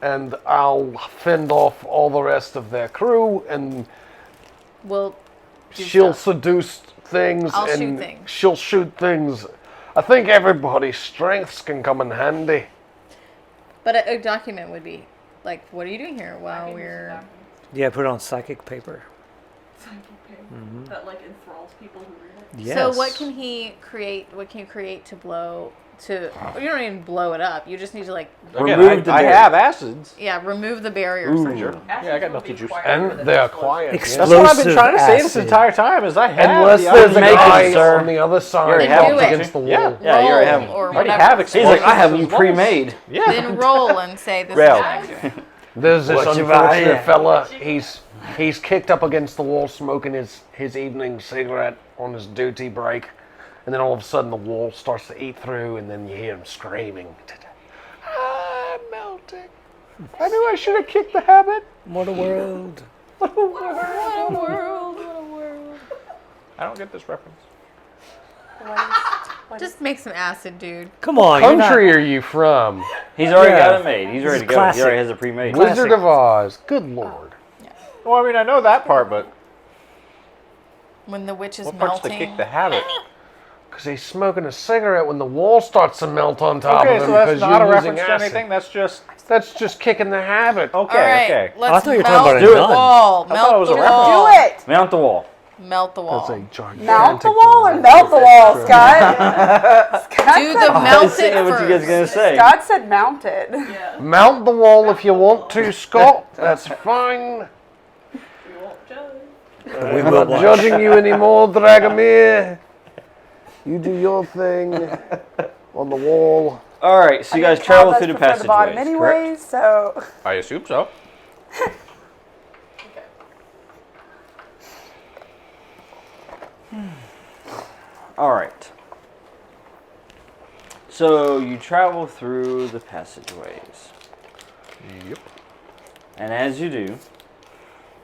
And I'll fend off all the rest of their crew, and We'll do she'll stuff. seduce things. I'll and shoot things. She'll shoot things. I think everybody's strengths can come in handy. But a document would be like, what are you doing here while we're? Yeah, put it on psychic paper. That like enthralls people who read it. Yes. So what can he create? What can you create to blow? You don't even blow it up. You just need to like, Again, Remove the I barrier. have acids. remove the barrier. Or something. Sure. Yeah, I got melty juice. And they're quiet. That's what I've been trying to say this Explosive entire time. Is I have Unless the there's a Make it, guy sir. on the other side already have up it. against the wall. Yeah. Yeah, you already have them. Roll or I already whatever. have He's like, I have them explosives as well. pre-made. Yeah. Then roll and say this Rail. is next. There's this What you buy? unfortunate fella. He's kicked up against the wall, smoking his evening cigarette on his duty break, and then all of a sudden the wall starts to eat through, and then you hear him screaming. I'm melting. I knew I should have kicked the habit. What a world. What a world! What a world! I don't get this reference. Just make some acid, dude. Come on. you're not- Country are you from? He's already Yeah. got it made. He's ready is to go. classic. He already has it pre-made. Wizard of Oz. Good lord. Well, I mean, I know that part, but When the witch is what part's the melting. kick the habit? Because he's smoking a cigarette when the wall starts to melt on top Okay, of him so that's because not a you're using reference to acid. anything. That's just That's just kicking the habit. okay. All right, Okay. let's I thought you were melt talking the about a nun. wall. thought it Melt was the a wall. Do it. Mount the wall. Melt the wall. That's a gigantic Mount the wall or melt the wall, Scott? Scott Do the said- melt See it what you guys first. gonna say. Scott said mount it. Yeah. Mount the wall if you want to, Scott. That's fine. We won't judge. We I'm will not watch. judging you anymore, Dragomir. You do your thing on the wall. All right, so you guys travel through the passageways, correct? anyways, so I assume so. All right. So you travel through the passageways, Yep. and as you do,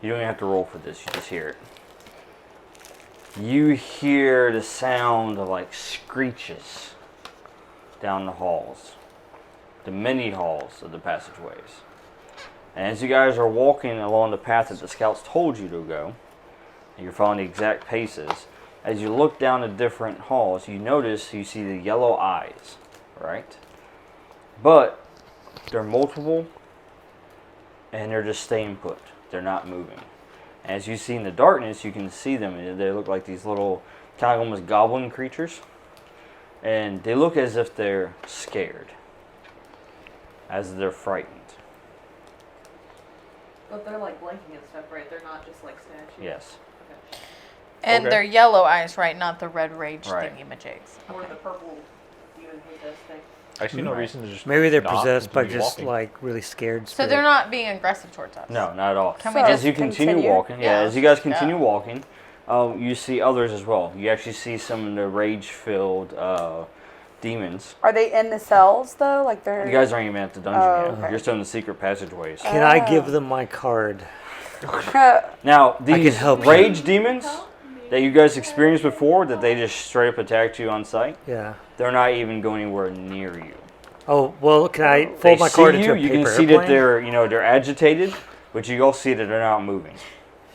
you don't even have to roll for this. You just hear it. You hear the sound of like screeches down the halls, the many halls of the passageways. And as you guys are walking along the path that the scouts told you to go, and you're following the exact paces, as you look down the different halls, you notice you see the yellow eyes, right? But they're multiple, and they're just staying put. They're not moving. As you see in the darkness, you can see them. They look like these little, kind of almost goblin creatures. And they look as if they're scared, as they're frightened. But they're like blinking and stuff, right? They're not just like statues. Yes. Okay. And Okay. they're yellow eyes, right? Not the red rage Right. thingy-majigs. Or the purple demon possessed thing. I see no reason to just. Maybe they're not possessed by continue just walking. like really scared. So Spirit. they're not being aggressive towards us. No, not at all. Can we So- As just you continue continue? walking, Yeah, as let's you guys just continue go. walking, you see others as well. You actually see some of the rage-filled demons. Are they in the cells though? Like they're. You guys aren't even at the dungeon Oh, yet. okay. You're still in the secret passageways. Can I give them my card? Now, can these help you. rage demons that you guys experienced before, that they just straight up attacked you on sight, Yeah. they're not even going anywhere near you. Oh well, can I They fold my card see into you. a You paper can see that airplane? they're agitated, but you all see that they're not moving.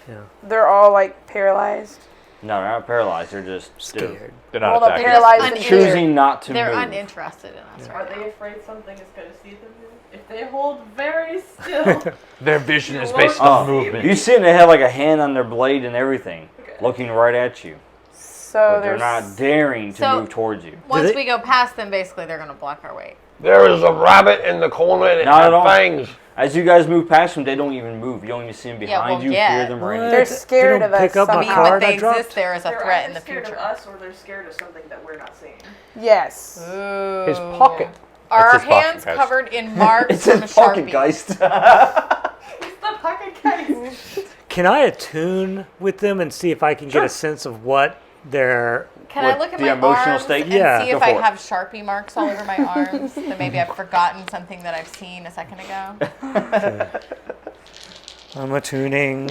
Yeah. They're all like paralyzed. No, they're not paralyzed. They're just Scared. They're not Well, the attacking. paralyzed and uneasy. fear. choosing not to They're move. uninterested in us Are right now. they afraid something is going to see them? If they hold very still, Their vision is You based won't on Oh, movement. you see them, they have like a hand on their blade and everything, Okay. looking right at you. So But they're there's. not daring to So- move towards you. Once they- we go past them, basically they're going to block our way. There is a rabbit in the corner and it Not has at all. fangs. As you guys move past them, they don't even move. You don't even see them Yeah, behind well, you, yeah. hear them right What? They're They scared don't of pick us up my I mean, somehow. card but I they dropped? exist there as a they're threat either in the scared future. of us or they're scared of something that we're not seeing. Yes. His pocket. Are our That's his pocket, hands guys. covered in marks It's from a his pocket, Sharpie? Geist. It's the pocket case. Can I attune with them and see if I can get a sense of what their? Can What, I look at the my emotional arms state? and Yeah, see go if I for it. have Sharpie marks all over my arms? That maybe I've forgotten something that I've seen a second ago. I'm attuning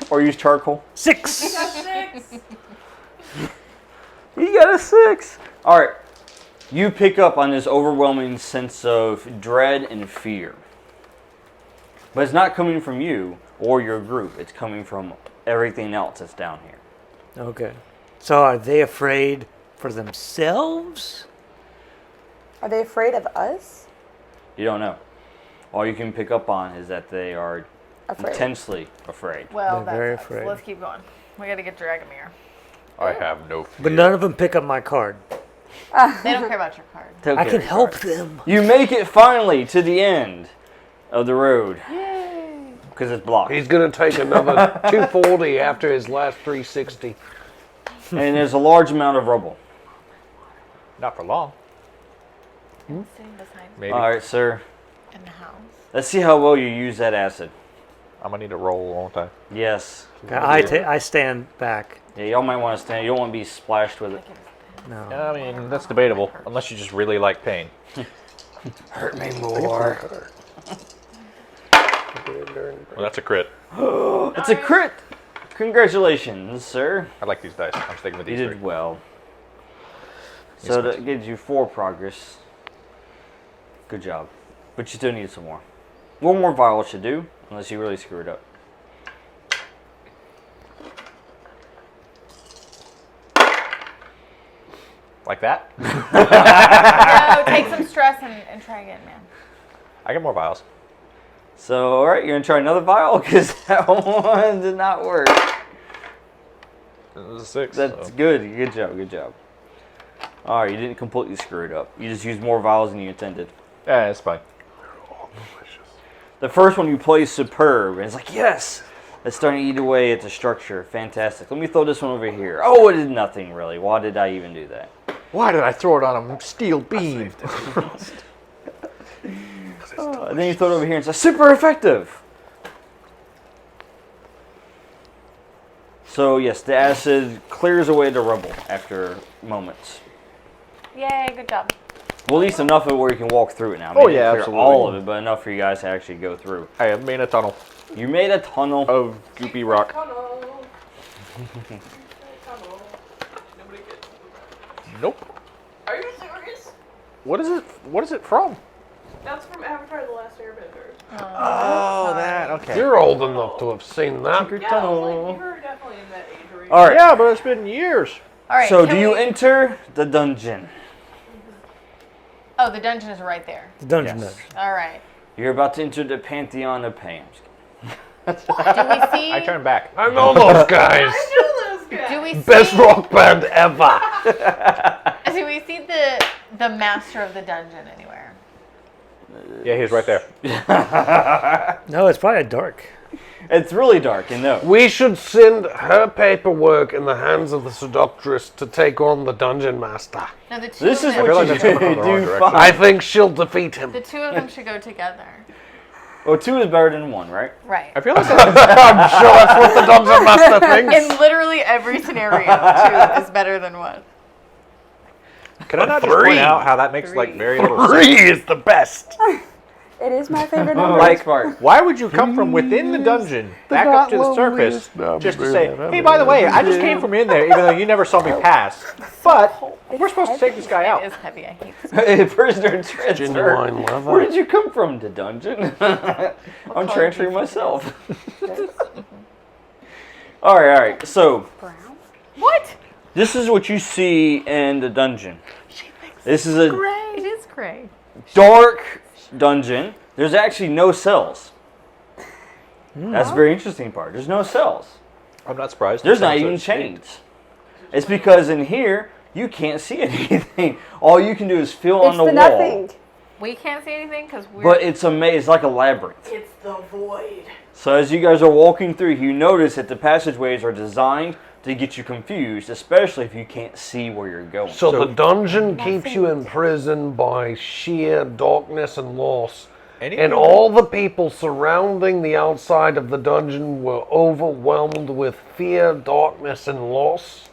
Or use charcoal. 6. You got a 6. All right. You pick up on this overwhelming sense of dread and fear. But it's not coming from you or your group. It's coming from everything else that's down here. Okay. So are they afraid for themselves? Are they afraid of us? You don't know. All you can pick up on is that they are Afraid. intensely afraid. Well, They're very that's us. afraid. Let's keep going. We got to get Dragomir. I have no fear. But none of them pick up my card. They don't care about your card. Take I care can of your help card. them. You make it finally to the end of the road. Because it's blocked. He's going to take another 240 after his last 360. And there's a large amount of rubble. Not for long. Sitting beside Maybe. All right, sir. in the house. Let's see how well you use that acid. I'm gonna need to roll a long time. Yes. I stand back. Yeah, y'all might want to stand. You don't want to be splashed with it. No. I mean, that's debatable. Unless you just really like pain. Hurt me more. Well, that's a crit. It's a crit. Congratulations, sir. I like these dice. I'm sticking with You these did three. well. So that gives you 4 progress. Good job. But you still need some more. One more vial should do, unless you really screw it up. Like that? No, take some stress and try again, man. I get more vials. So, alright, you're going to try another vial? Because that one did not work. This is a 6. That's so. good. Good job. Good job. Alright, you didn't completely screw it up. You just used more vials than you intended. Yeah, it's fine. The first one you play superb, and it's like, yes! It's starting to eat away at the structure. Fantastic. Let me throw this one over here. Oh, it did nothing, really. Why did I even do that? Why did I throw it on a steel beam? And then you throw it over here and it's super effective! So, yes, the acid clears away the rubble after moments. Yay, good job. Well, at least enough of it where you can walk through it now. Oh, Maybe yeah, clear absolutely. all of it, but enough for you guys to actually go through. I have made a tunnel You made a tunnel. of goopy rock. Tunnel. Tunnel. Nobody gets it. Nope. Are you serious? What is it? What is it from? That's from Avatar: The Last Airbender. Oh, that. Okay. You're old enough to have seen that. Yeah, like, you were definitely in that age range. Alright, Yeah, but it's been years. All right. so can do you we- enter the dungeon? Oh, the dungeon is right there. The dungeon Yes. dungeon. All right. You're about to enter the pantheon of pain. Do we see? I turned back. I know those guys. I know those guys. Do we see? Best rock band ever. Do we see the master of the dungeon anywhere? Yeah, he's right there. No, it's probably a dark. It's really dark, and no. We should send her paperwork in the hands of the seductress to take on the dungeon master. No, the two This of is them, what you that's going in the wrong do. direction. I think she'll defeat him. the two of them should go together. Well, 2 is better than 1, right? Right. I feel like that's I'm sure that's what the dungeon master thinks. In literally every scenario, 2 is better than 1. Can I not just 3. point out how that makes like very little 3 sense? is the best. It is my favorite number. Like smart. Why would you come from within the dungeon back up to the surface just to say, hey, by the way, I just came from in there, even though you never saw me pass. But we're supposed to take this guy It out. is heavy. I hate this. Prisoner transfer. Genuine leather. Where did you come from? The dungeon? I'm transferring myself. All right. So Brown. What? this is what you see in the dungeon. This is a Gray. It is gray. dark dungeon. There's actually no cells. That's the very interesting part. There's no cells. I'm not surprised. There's not even chains. It's because in here you can't see anything. All you can do is feel on It's the the wall. nothing. We can't see anything because we're. But it's it's like a labyrinth. It's the void. So as you guys are walking through, you notice that the passageways are designed to get you confused, especially if you can't see where you're going. So the dungeon keeps you in prison by sheer darkness and loss. And all the people surrounding the outside of the dungeon were overwhelmed with fear, darkness, and loss.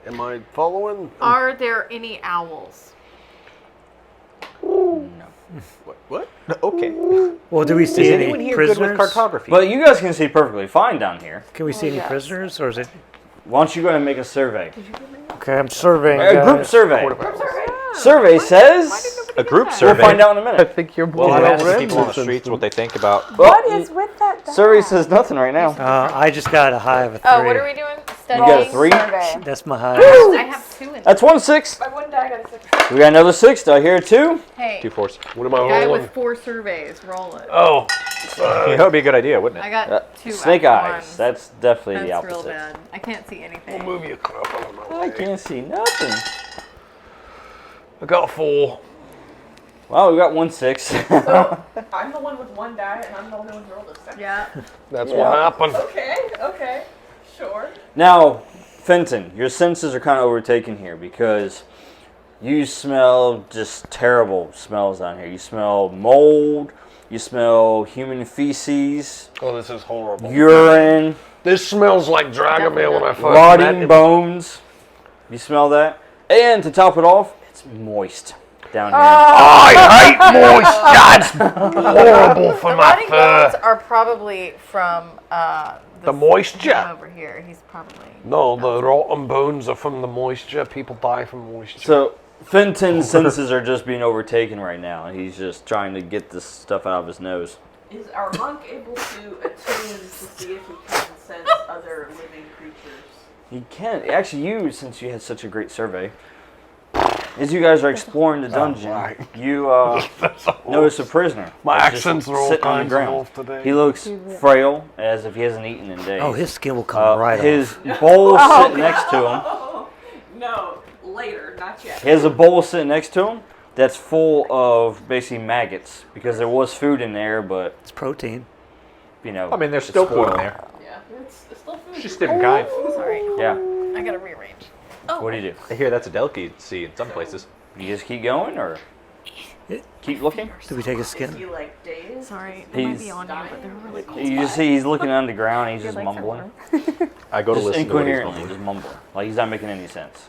Am I following? Are there any owls? What? Okay. Well, do we Is see anyone any here good with prisoners? cartography? But you guys can see perfectly fine down here. Can we see any yes. prisoners, or is it? Why don't you go ahead and make a survey? Okay, I'm surveying. A group guys. survey. Survey says... A group We'll survey. find out in a minute. think you're Well, I'm Yeah. asking people on the streets what they think about. What is with that? Survey says nothing right now. I just got a high of a 3. Oh, what are we doing? Studying. got a 3? Survey. That's my high. I have 2 in That's 1 6. My one die got a 6. We got another 6. Do I hear a 2? Hey, 2 4s. What am I guy rolling? with 4 surveys. Roll it. Oh, Yeah, that would be a good idea, wouldn't I it? got 2 Snake out of eyes. ones. That's definitely the That's opposite. real bad. I can't see anything. move your crap out of my I way. can't see nothing. I got a 4. Well, we got 1 6. So I'm the one with one die, and I'm the only one who rolled a 6. Yeah. That's Yeah. what happened. Okay, sure. Now, Fenton, your senses are kind of overtaken here because you smell just terrible smells down here. You smell mold. You smell human feces, Oh, this is horrible. urine, This smells like Dragomir when I first met rotting him. bones. You smell that? And to top it off, it's moist down here. I hate moist. That's horrible for The my rotting bones fur. are probably from The moisture. guy over here. He's probably. No, the rotten bones are from the moisture. People die from moisture. So Fenton's senses are just being overtaken right now. He's just trying to get this stuff out of his nose. Is our monk able to attune to see if he can sense other living creatures? You can. Actually, you, since you had such a great survey, as you guys are exploring the dungeon, you notice a prisoner. My that's just accents are all sitting on the kinds of ground. off today. He looks frail, as if he hasn't eaten in days. Oh, his skin will come right His off. bowl sitting next to him. Oh, no, later, not yet. He has a bowl sitting next to him that's full of basically maggots because there was food in there, but It's protein. you know. I mean, there's it's still food in spoiled. there. Yeah, it's still food. It's just different kind. Sorry. Yeah. I gotta rearrange. Oh. What do you do? I hear that's a delicacy in some places. You just keep going, or keep looking? Do we take a Is skin? he like dazed? Sorry. They might He's- be on you, but they're really cool. You just see he's looking on the ground. And he's just Your legs are mumbling, I go to just listen to what he's incoherently, mumbling. just mumbling, like he's not making any sense.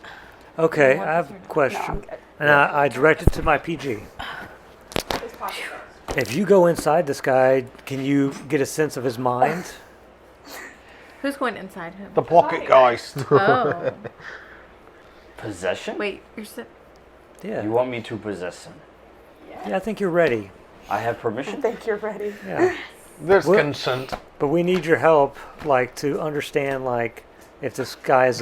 Okay, I have a question. And I direct it to my PG. His pocket does. If you go inside this guy, can you get a sense of his mind? Who's going inside him? The pocket geist. Oh. Possession? Wait, you're sitting. Yeah. You want me to possess him? Yeah, I think you're ready. I have I permission. think you're ready. Yeah. There's What? consent. But we need your help, like, to understand, like, if this guy's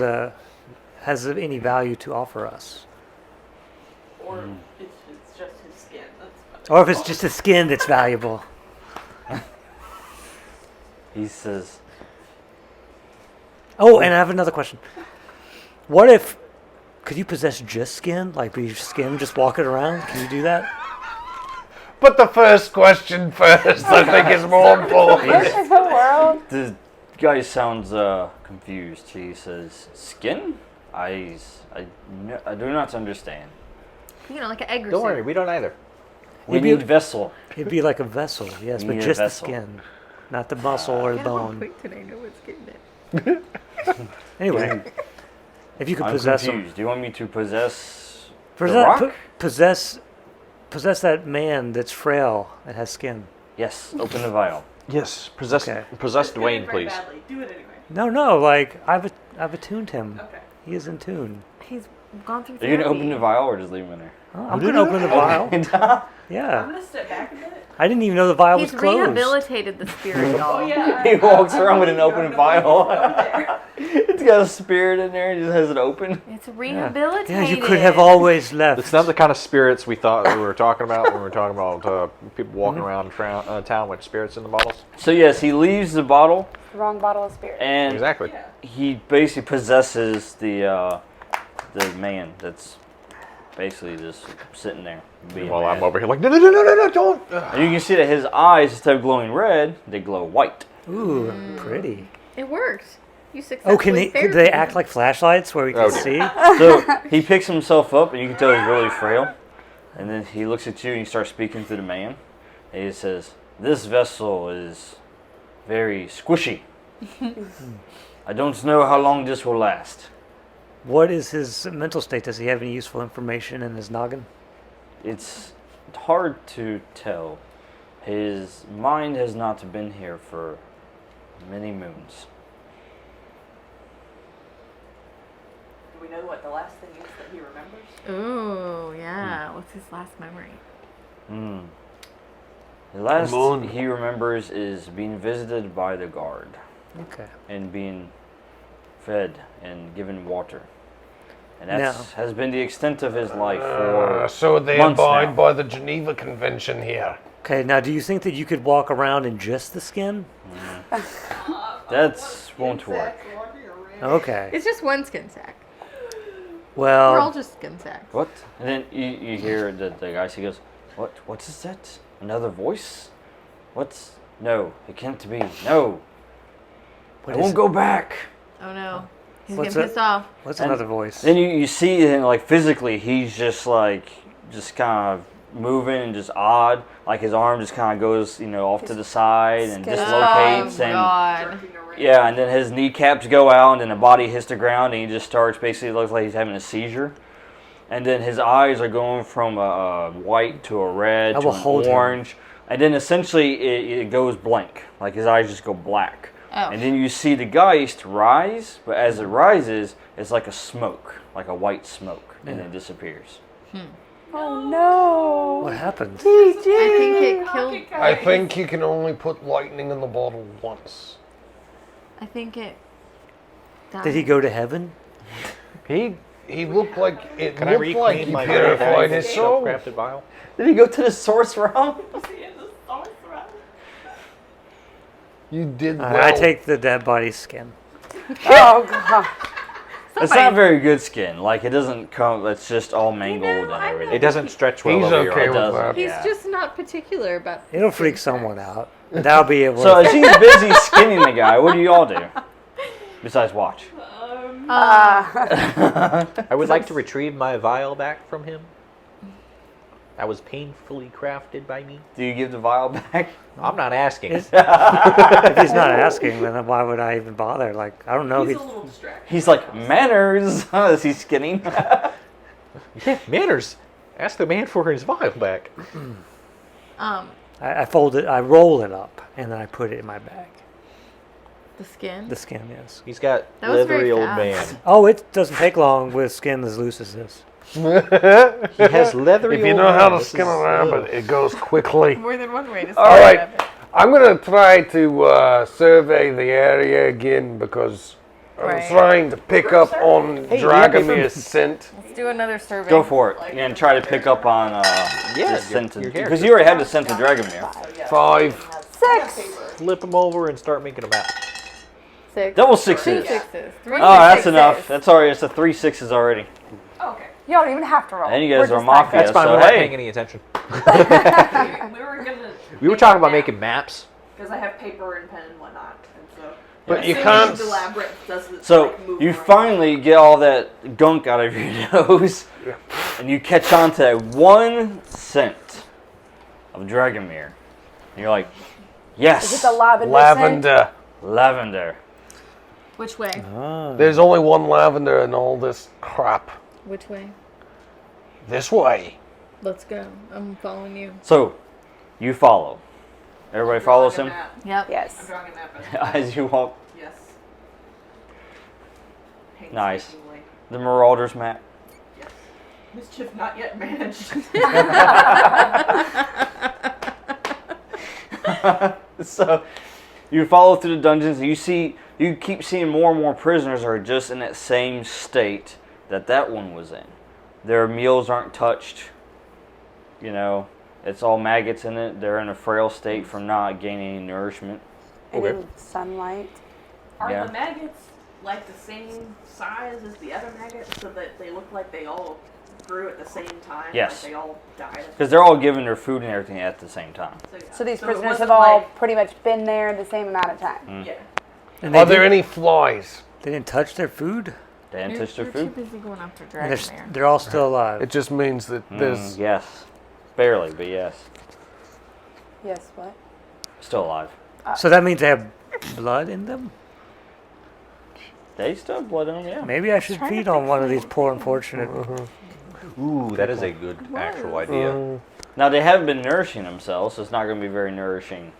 has any value to offer us. Or it's just his skin. That's Or if it's just his skin that's valuable. He says, Oh, and I have another question. What if, could you possess just skin? Like, be skin just walking around? Can you do that? But the first question first, I think, is more important. What in the world? The guy sounds confused. He says, "Skin? Eyes? I do not understand. You know, like an egg or Don't worry, we don't either. We Maybe- need vessel." It'd be like a vessel, yes, You but need a just the vessel. skin, not the muscle or the bone. Quick today, no one's getting it. Anyway, if you could I'm possess confused. him, Do you want me to possess the possess, rock? possess that man that's frail that has skin. Yes. Open the vial. Yes, possess Okay. Dwayne, very please. badly. Do it anyway. No, like I've attuned him. Okay. He is in tune. He's gone through Are you therapy. gonna open the vial or just leave him in there? Oh, I'm gonna open the vial. I'm Yeah, gonna step back a bit. I didn't even know the vial was He's closed. rehabilitated the spirit doll. Oh yeah. He walks around with an open vial. Over there. It's got a spirit in there. He just has it open. It's Yeah. rehabilitated. Yeah, you could have always left. It's not the kind of spirits we thought we were talking about when we were talking about people walking around town with spirits in the bottles. So yes, he leaves the bottle Wrong bottle of spirit. and Exactly. Yeah. he basically possesses the man that's basically just sitting there. Being While mad. I'm over here like, no, don't. And you can see that his eyes, instead of glowing red, they glow white. Ooh, pretty. It worked. You successfully Oh, could they act like flashlights where we can Oh, see? So he picks himself up, and you can tell he's really frail. And then he looks at you, and he starts speaking to the man. And he says, "This vessel is very squishy. I don't know how long this will last. What is his mental state? Does he have any useful information in his noggin? It's hard to tell. His mind has not been here for many moons." Do we know what the last thing is that he remembers? Ooh, yeah. What's his last memory? The last moon. he remembers is being visited by the guard Okay. and being fed and given water. And that Now- has been the extent of his life for So they months abide now. by the Geneva Convention here. Okay, now do you think that you could walk around in just the skin? That won't work. Okay. It's just one skin sack. We're Well, all just skin sacks. What? And then you hear the guy, he goes, What is that? Another voice? What's... No, it can't be. No. what I is won't it? go back. Oh no. He's What's getting pissed off. What's And another voice? Then you see him, like, physically, he's just kind of moving and just odd. Like, his arm just kind of goes, off to the side and skin- dislocates. Oh And God. Jerking around. yeah, and then his kneecaps go out, and then the body hits the ground, and he just starts, basically looks like he's having a seizure. And then his eyes are going from a white to a red I to will an hold him. orange. And then essentially it goes blank. Like, his eyes just go black. Oh. And then you see the geist rise, but as it rises, it's like a smoke, like a white smoke, and then disappears. Oh no. What happened? I think it killed. I think you can only put lightning in the bottle once. I think it. Died. Did he go to heaven? He looked like it Can I looked like reclaim he my purified his soul. self-crafted vial? Did he go to the source realm? You did well. I take the dead body's skin. Oh god. It's not very good skin. Like, it doesn't come, it's just all mangled and I'm everything. It doesn't stretch well He's over okay your with arm. that. He's Yeah. just not particular about. It'll freak someone out. That'll be able So to... as he's busy skinning the guy, what do y'all do? Besides watch. I would like to retrieve my vial back from him. That was painfully crafted by me. Do you give the vial back? I'm not asking. If he's not asking, then why would I even bother? Like, I don't know. He's a little distracted. He's like, manners, as he's skinning. Yeah, manners. Ask the man for his vial back. I fold it, I roll it up, and then I put it in my bag. The skin. The skin, yes. He's got That was leathery very old fast. man. Oh, it doesn't take long with skin as loose as this. He has leathery If you old know how man. to This skin is- around, but it goes quickly. More than one way to. All right, I'm gonna try to survey the area again because I'm Right. trying to pick up on Hey, do you have Dragomir's scent. Let's do another survey. Go for it. And try to pick up on Yeah, the scent. your Because you already had the scent of Dragomir. 5. 6. Flip him over and start making a map. 6. Double Two sixes. sixes. Three Oh, that's sixes. enough. That's already, it's a 3 6s already. Oh, okay. You don't even have to roll. And you We're guys are just mafia. That's fine. so We're not hey. paying any attention. We were gonna. We were talking about making maps. Because I have paper and pen and whatnot. And So. But you Assuming can't. The labyrinth doesn't. So like, move you around. finally get all that gunk out of your nose, and you catch on to that one scent of Dragomir. And you're like, yes, Is it the lavender? scent? Lavender. lavender. Which way? There's only one lavender in all this crap. Which way? This way. Let's go. I'm following you. So you follow. Everybody follows him Drawing a map. Yep. I'm Yes. drawing a map. as you walk. Yes. Nice. Painstakingly. The Marauders map. Yes. Mischief not yet managed. So you follow through the dungeons, and you keep seeing more and more prisoners are just in that same state that one was in. Their meals aren't touched. You know, it's all maggots in it. They're in a frail state from not gaining any nourishment. And Okay. in sunlight. Are Yeah. the maggots like the same size as the other maggots, so that they look like they all grew at the same time? Yes. Like they all died. Because they're all given their food and everything at the same time. Yeah. So these it prisoners wasn't have all like- pretty much been there the same amount of time. Yeah. And Are there any flies? They didn't touch their food? They didn't touch their You're too food? busy going after And Dragomir. they're all still alive. It just means that there's. Yes. Barely, but yes. Yes, what? Still alive. So that means they have blood in them? They still have blood in them, yeah. Maybe I should trying to feed on fix one of my these poor unfortunate. Ooh, that is a good actual idea. Now, they haven't been nourishing themselves, so it's not going to be very nourishing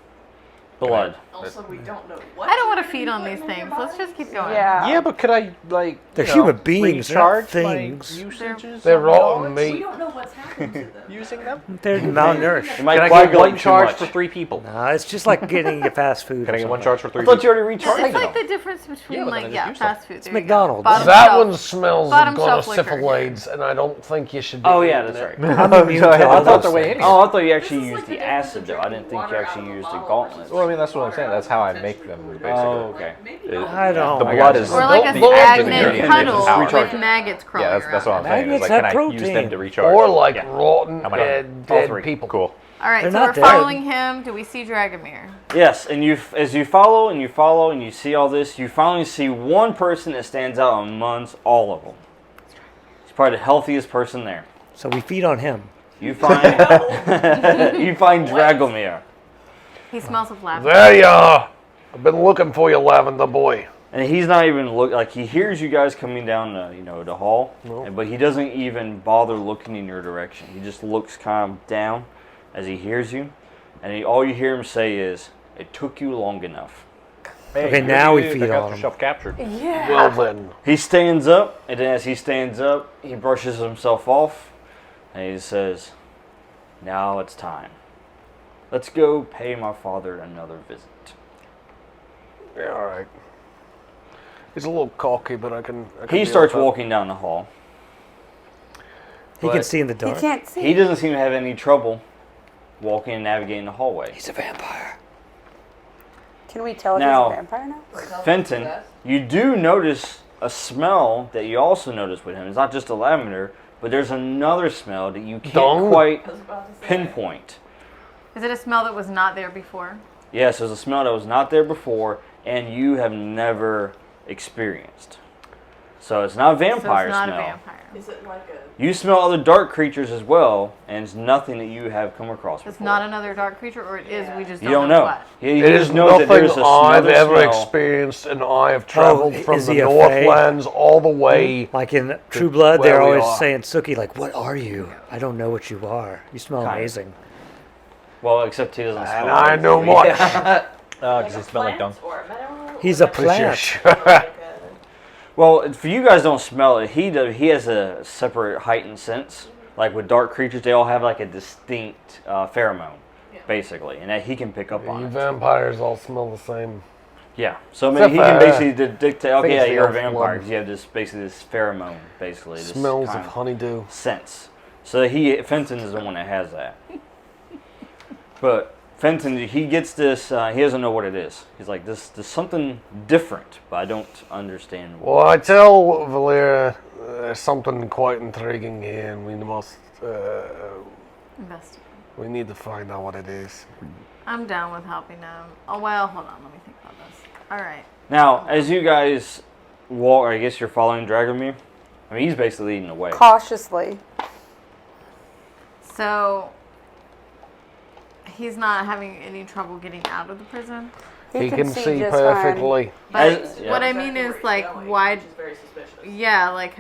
blood. Also, we don't know what. I don't want you're to feed gonna on be these putting in things. your Let's body. just keep going. Yeah. Yeah, but could I like? They're you know, human beings, they're not recharge my things. usages? They're on rotten knowledge? We meat. don't know what's happened to them. Using them? They're malnourished. It might Can I get coagulate one too charge much. for 3 people? Nah, it's just like getting your fast food. Can or I get one something. charge for 3 I people? thought you already recharged It's them. like the difference between Yeah, but like then I just use fast food. It's There you go. McDonald's. Bottom That shelf. one smells Bottom of shelf liquor. gonosyphilades, and I don't think you should be Oh, yeah, eating that's it. right. I'm immune to I all thought those the way things. in. Oh, I thought you actually This is used like the the difference acid, of though. I didn't think you drinking actually water out of used a the bottle gauntlets. versus Well, I mean, that's what I'm water saying. out That's of how a I make potentially them, clear basically. Oh, okay. Maybe It- don't. I don't. The I blood got is you. Or like a Don't load stagnant ingredient puddle is recharge. with maggots crawling Yeah, that's what I'm saying. Is Maggots like, have can I use them protein. to recharge? Or like Yeah. rotten, How many? dead, All dead 3. people. Cool. All right, They're so not we're dead. following him. Do we see Dragomir? Yes, and as you follow and you follow and you see all this, you finally see one person that stands out amongst all of them. He's probably the healthiest person there. So we feed on him. You find you find Dragomir, He smells of lavender. There you are. I've been looking for you, Lavender Boy. and he's not even like he hears you guys coming down the hall, but he doesn't even bother looking in your direction. He just looks kind of down as he hears you, and all you hear him say is, "It took you long enough." Hey, Okay, good now we news, feed I got on 'em. yourself captured. Yeah. Well then. He stands up, and then as he stands up, he brushes himself off, and he says, "Now it's time. Let's go pay my father another visit." Yeah, all right. He's a little cocky, but I can He deal starts with that. walking down the hall. He can But- see in the He dark. can't see. He doesn't seem to have any trouble walking and navigating the hallway. He's a vampire. Can we tell if Now- he's a vampire now? Fenton, you do notice a smell that you also notice with him. It's not just a lavender, but there's another smell that you can't Dung? quite I was about to say. pinpoint. Is it a smell that was not there before? Yes, there's a smell that was not there before, and you have never experienced. So it's not a So vampire it's not smell. a vampire. Is it like a? You smell other dark creatures as well, and it's nothing that you have come across It's before. not another dark creature, or it is. Yeah. We just You don't know know. what. You It just is know that nothing there's a I've another ever smell. experienced, and I have traveled from is the he a fae? Northlands all the way. Like in True Blood, where they're we always are. saying, Suki, like, what are you? I don't know what you are. You smell Kind of. amazing. Well, except he doesn't smell. And I know much. much. Because a it smelled like dung. plant or a mineral? He's Or a like plant. like a- Well, for you guys don't smell it. He does. He has a separate heightened sense. Like with dark creatures, they all have like a distinct pheromone, Yeah. basically, and that he can pick up on You it. vampires all smell the same. Yeah. So I mean, Except he can for, basically dictate. Okay, things yeah, the you're a elf vampire blood. because you have this basically this pheromone, basically this Smells kind of honeydew. sense. So Fenton is the one that has that. But Fenton, he gets this. He doesn't know what it is. He's like, there's something different, but I don't understand. What. Well, I tell Valyra there's something quite intriguing here, and we must. Investigate. We need to find out what it is. I'm down with helping him. Oh well, hold on. Let me think about this. All right. Now, as you guys walk, I guess you're following Dragomir. I mean, he's basically leading the way. Cautiously. So he's not having any trouble getting out of the prison. He can see just perfectly. But Yeah. what I mean is, like, why? Which is very suspicious. Yeah, like,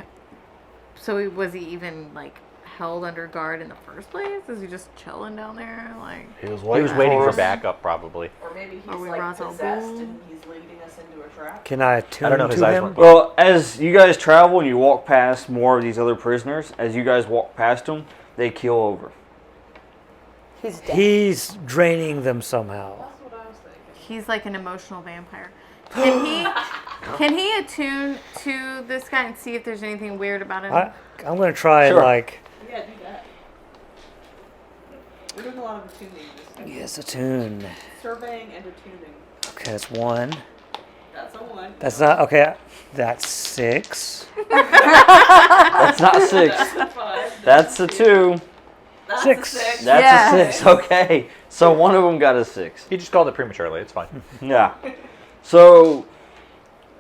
so was he even like held under guard in the first place? Is he just chilling down there? Like, He was He was waiting for for us. backup, probably. Or maybe he's Are we like Ra's al possessed Ghul? and he's leading us into a trap. Can I attune I don't know if to his eyes him? went- Well, as you guys travel and you walk past more of these other prisoners, as you guys walk past them, they keel over. He's dead. He's draining them somehow. That's what I was thinking. he's like an emotional vampire. Can he attune to this guy and see if there's anything weird about him? I'm going to try and Sure. like, Yeah, do that. We're doing a lot of attuning. This time. yes, attune. Surveying and attuning. Okay, that's 1. That's a 1. That's not, okay, that's 6. That's not 6. That's a 5. That's a 2. That's 6. a 6. That's Yeah. a 6. Okay. So one of them got a 6. He just called it prematurely. It's fine. Yeah. So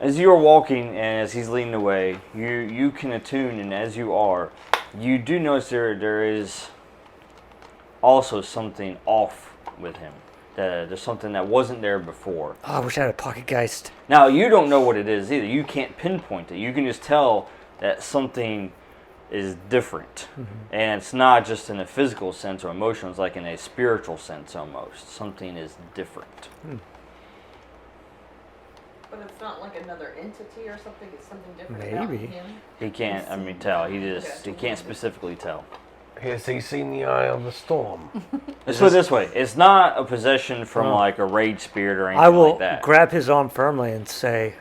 as you are walking and as he's leading the way, you can attune, and as you are, you do notice there is also something off with him. There's something that wasn't there before. Oh, I wish I had a pocket geist. Now, you don't know what it is either. You can't pinpoint it. You can just tell that something is different. And it's not just in a physical sense or emotional, it's like in a spiritual sense almost. Something is different. But it's not like another entity or something. It's something different about Maybe. him. He can't, tell. He can't specifically tell. Has he seen the eye of the storm? Let's put it this way. It's not a possession from like a rage spirit or anything I will like that. grab his arm firmly and say,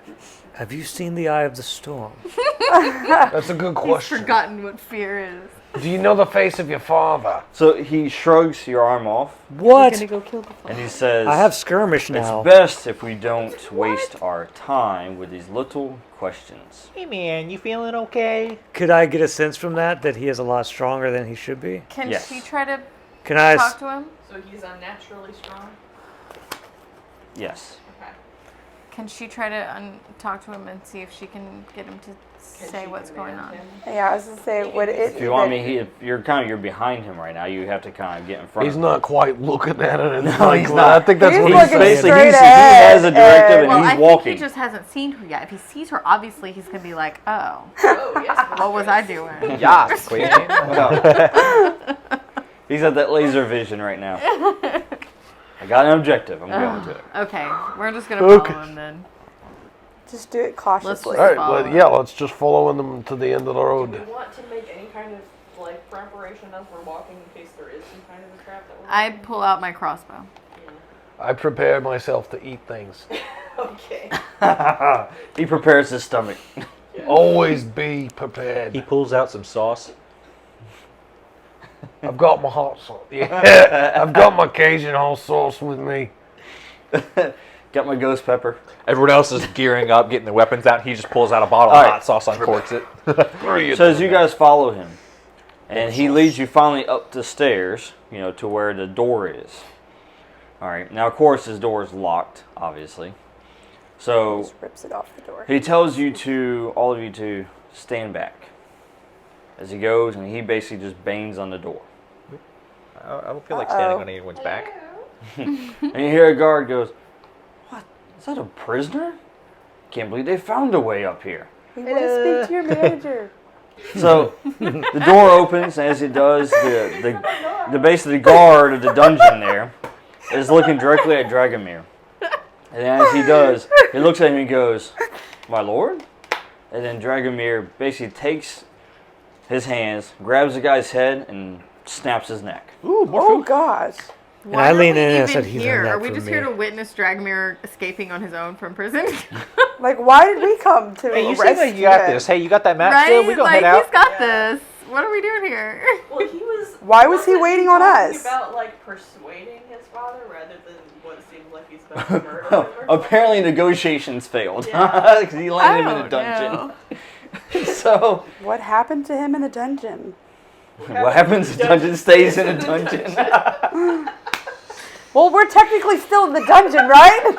have you seen the eye of the storm? That's a good He's question. forgotten what fear is. Do you know the face of your father? So he shrugs your arm off What? Go kill the and he says, I have skirmish now. it's best if we don't waste our time with these little questions. Hey man, you feeling okay? Could I get a sense from that he is a lot stronger than he should be? Can Yes. she try to Can I? talk to him? So he's unnaturally strong. Yes. Okay. Can she try to talk to him and see if she can get him to Can say she what's going command on? him? Yeah, I was gonna say, would it? If you want me, if you're behind him right now. You have to kind of get in front He's of him. not quite looking at it. And No, like, he's not. I think that's He's what looking he's saying. Basically, straight he ahead has a directive and Well, I he's think walking. he just hasn't seen her yet. If he sees her, obviously he's gonna be like, "Oh, Oh, yes. what was I doing?" Yeah, queen. He's at that laser vision right now. I got an objective. I'm going to it. Okay, we're just gonna follow him then. Just do it cautiously. All right, Follow well, yeah, let's just follow them to the end of the Do road. we want to make any kind of like preparation as we're walking in case there is some kind of a trap that we're I in? pull out my crossbow. I prepare myself to eat things. Okay. He prepares his stomach. Always be prepared. He pulls out some sauce. I've got my hot sauce. Yeah, I've got my Cajun hot sauce with me. Got my ghost pepper. Everyone else is gearing up, getting the weapons out. He just pulls out a bottle All of right. hot sauce, uncorks it. So as you guys follow him, and he leads you finally up the stairs, to where the door is. All right. Now, of course, his door is locked, obviously. So Just rips it off the door. he tells all of you to stand back as he goes, and he basically just bangs on the door. I don't feel like standing on anyone's back. And you hear a guard goes, "What? Is that a prisoner? Can't believe they found a way up here." We want to speak to your manager. So the door opens, and as it does, the basically guard of the dungeon there is looking directly at Dragomir. And as he does, he looks at him and goes, "My lord?" And then Dragomir basically takes his hands, grabs the guy's head, and snaps his neck. Ooh, more Oh food. gosh. Why I are lean we in and I even said, "He learned here? that Are we from just me." here to witness Dragomir escaping on his own from prison? Like, why did we come to Hey, you arrest seem like you got him? this. Hey, you got that map right? still? We gonna Like head out. he's got this. What are we doing here? Well, he was. Why was he wasn't waiting on talking us? About like persuading his father rather than what it seems like he's about to murder him. or Apparently negotiations failed Yeah. because he landed him in I a don't dungeon. So What happened to him in the dungeon? what happens? The dungeon stays in a dungeon. Well, we're technically still in the dungeon, right?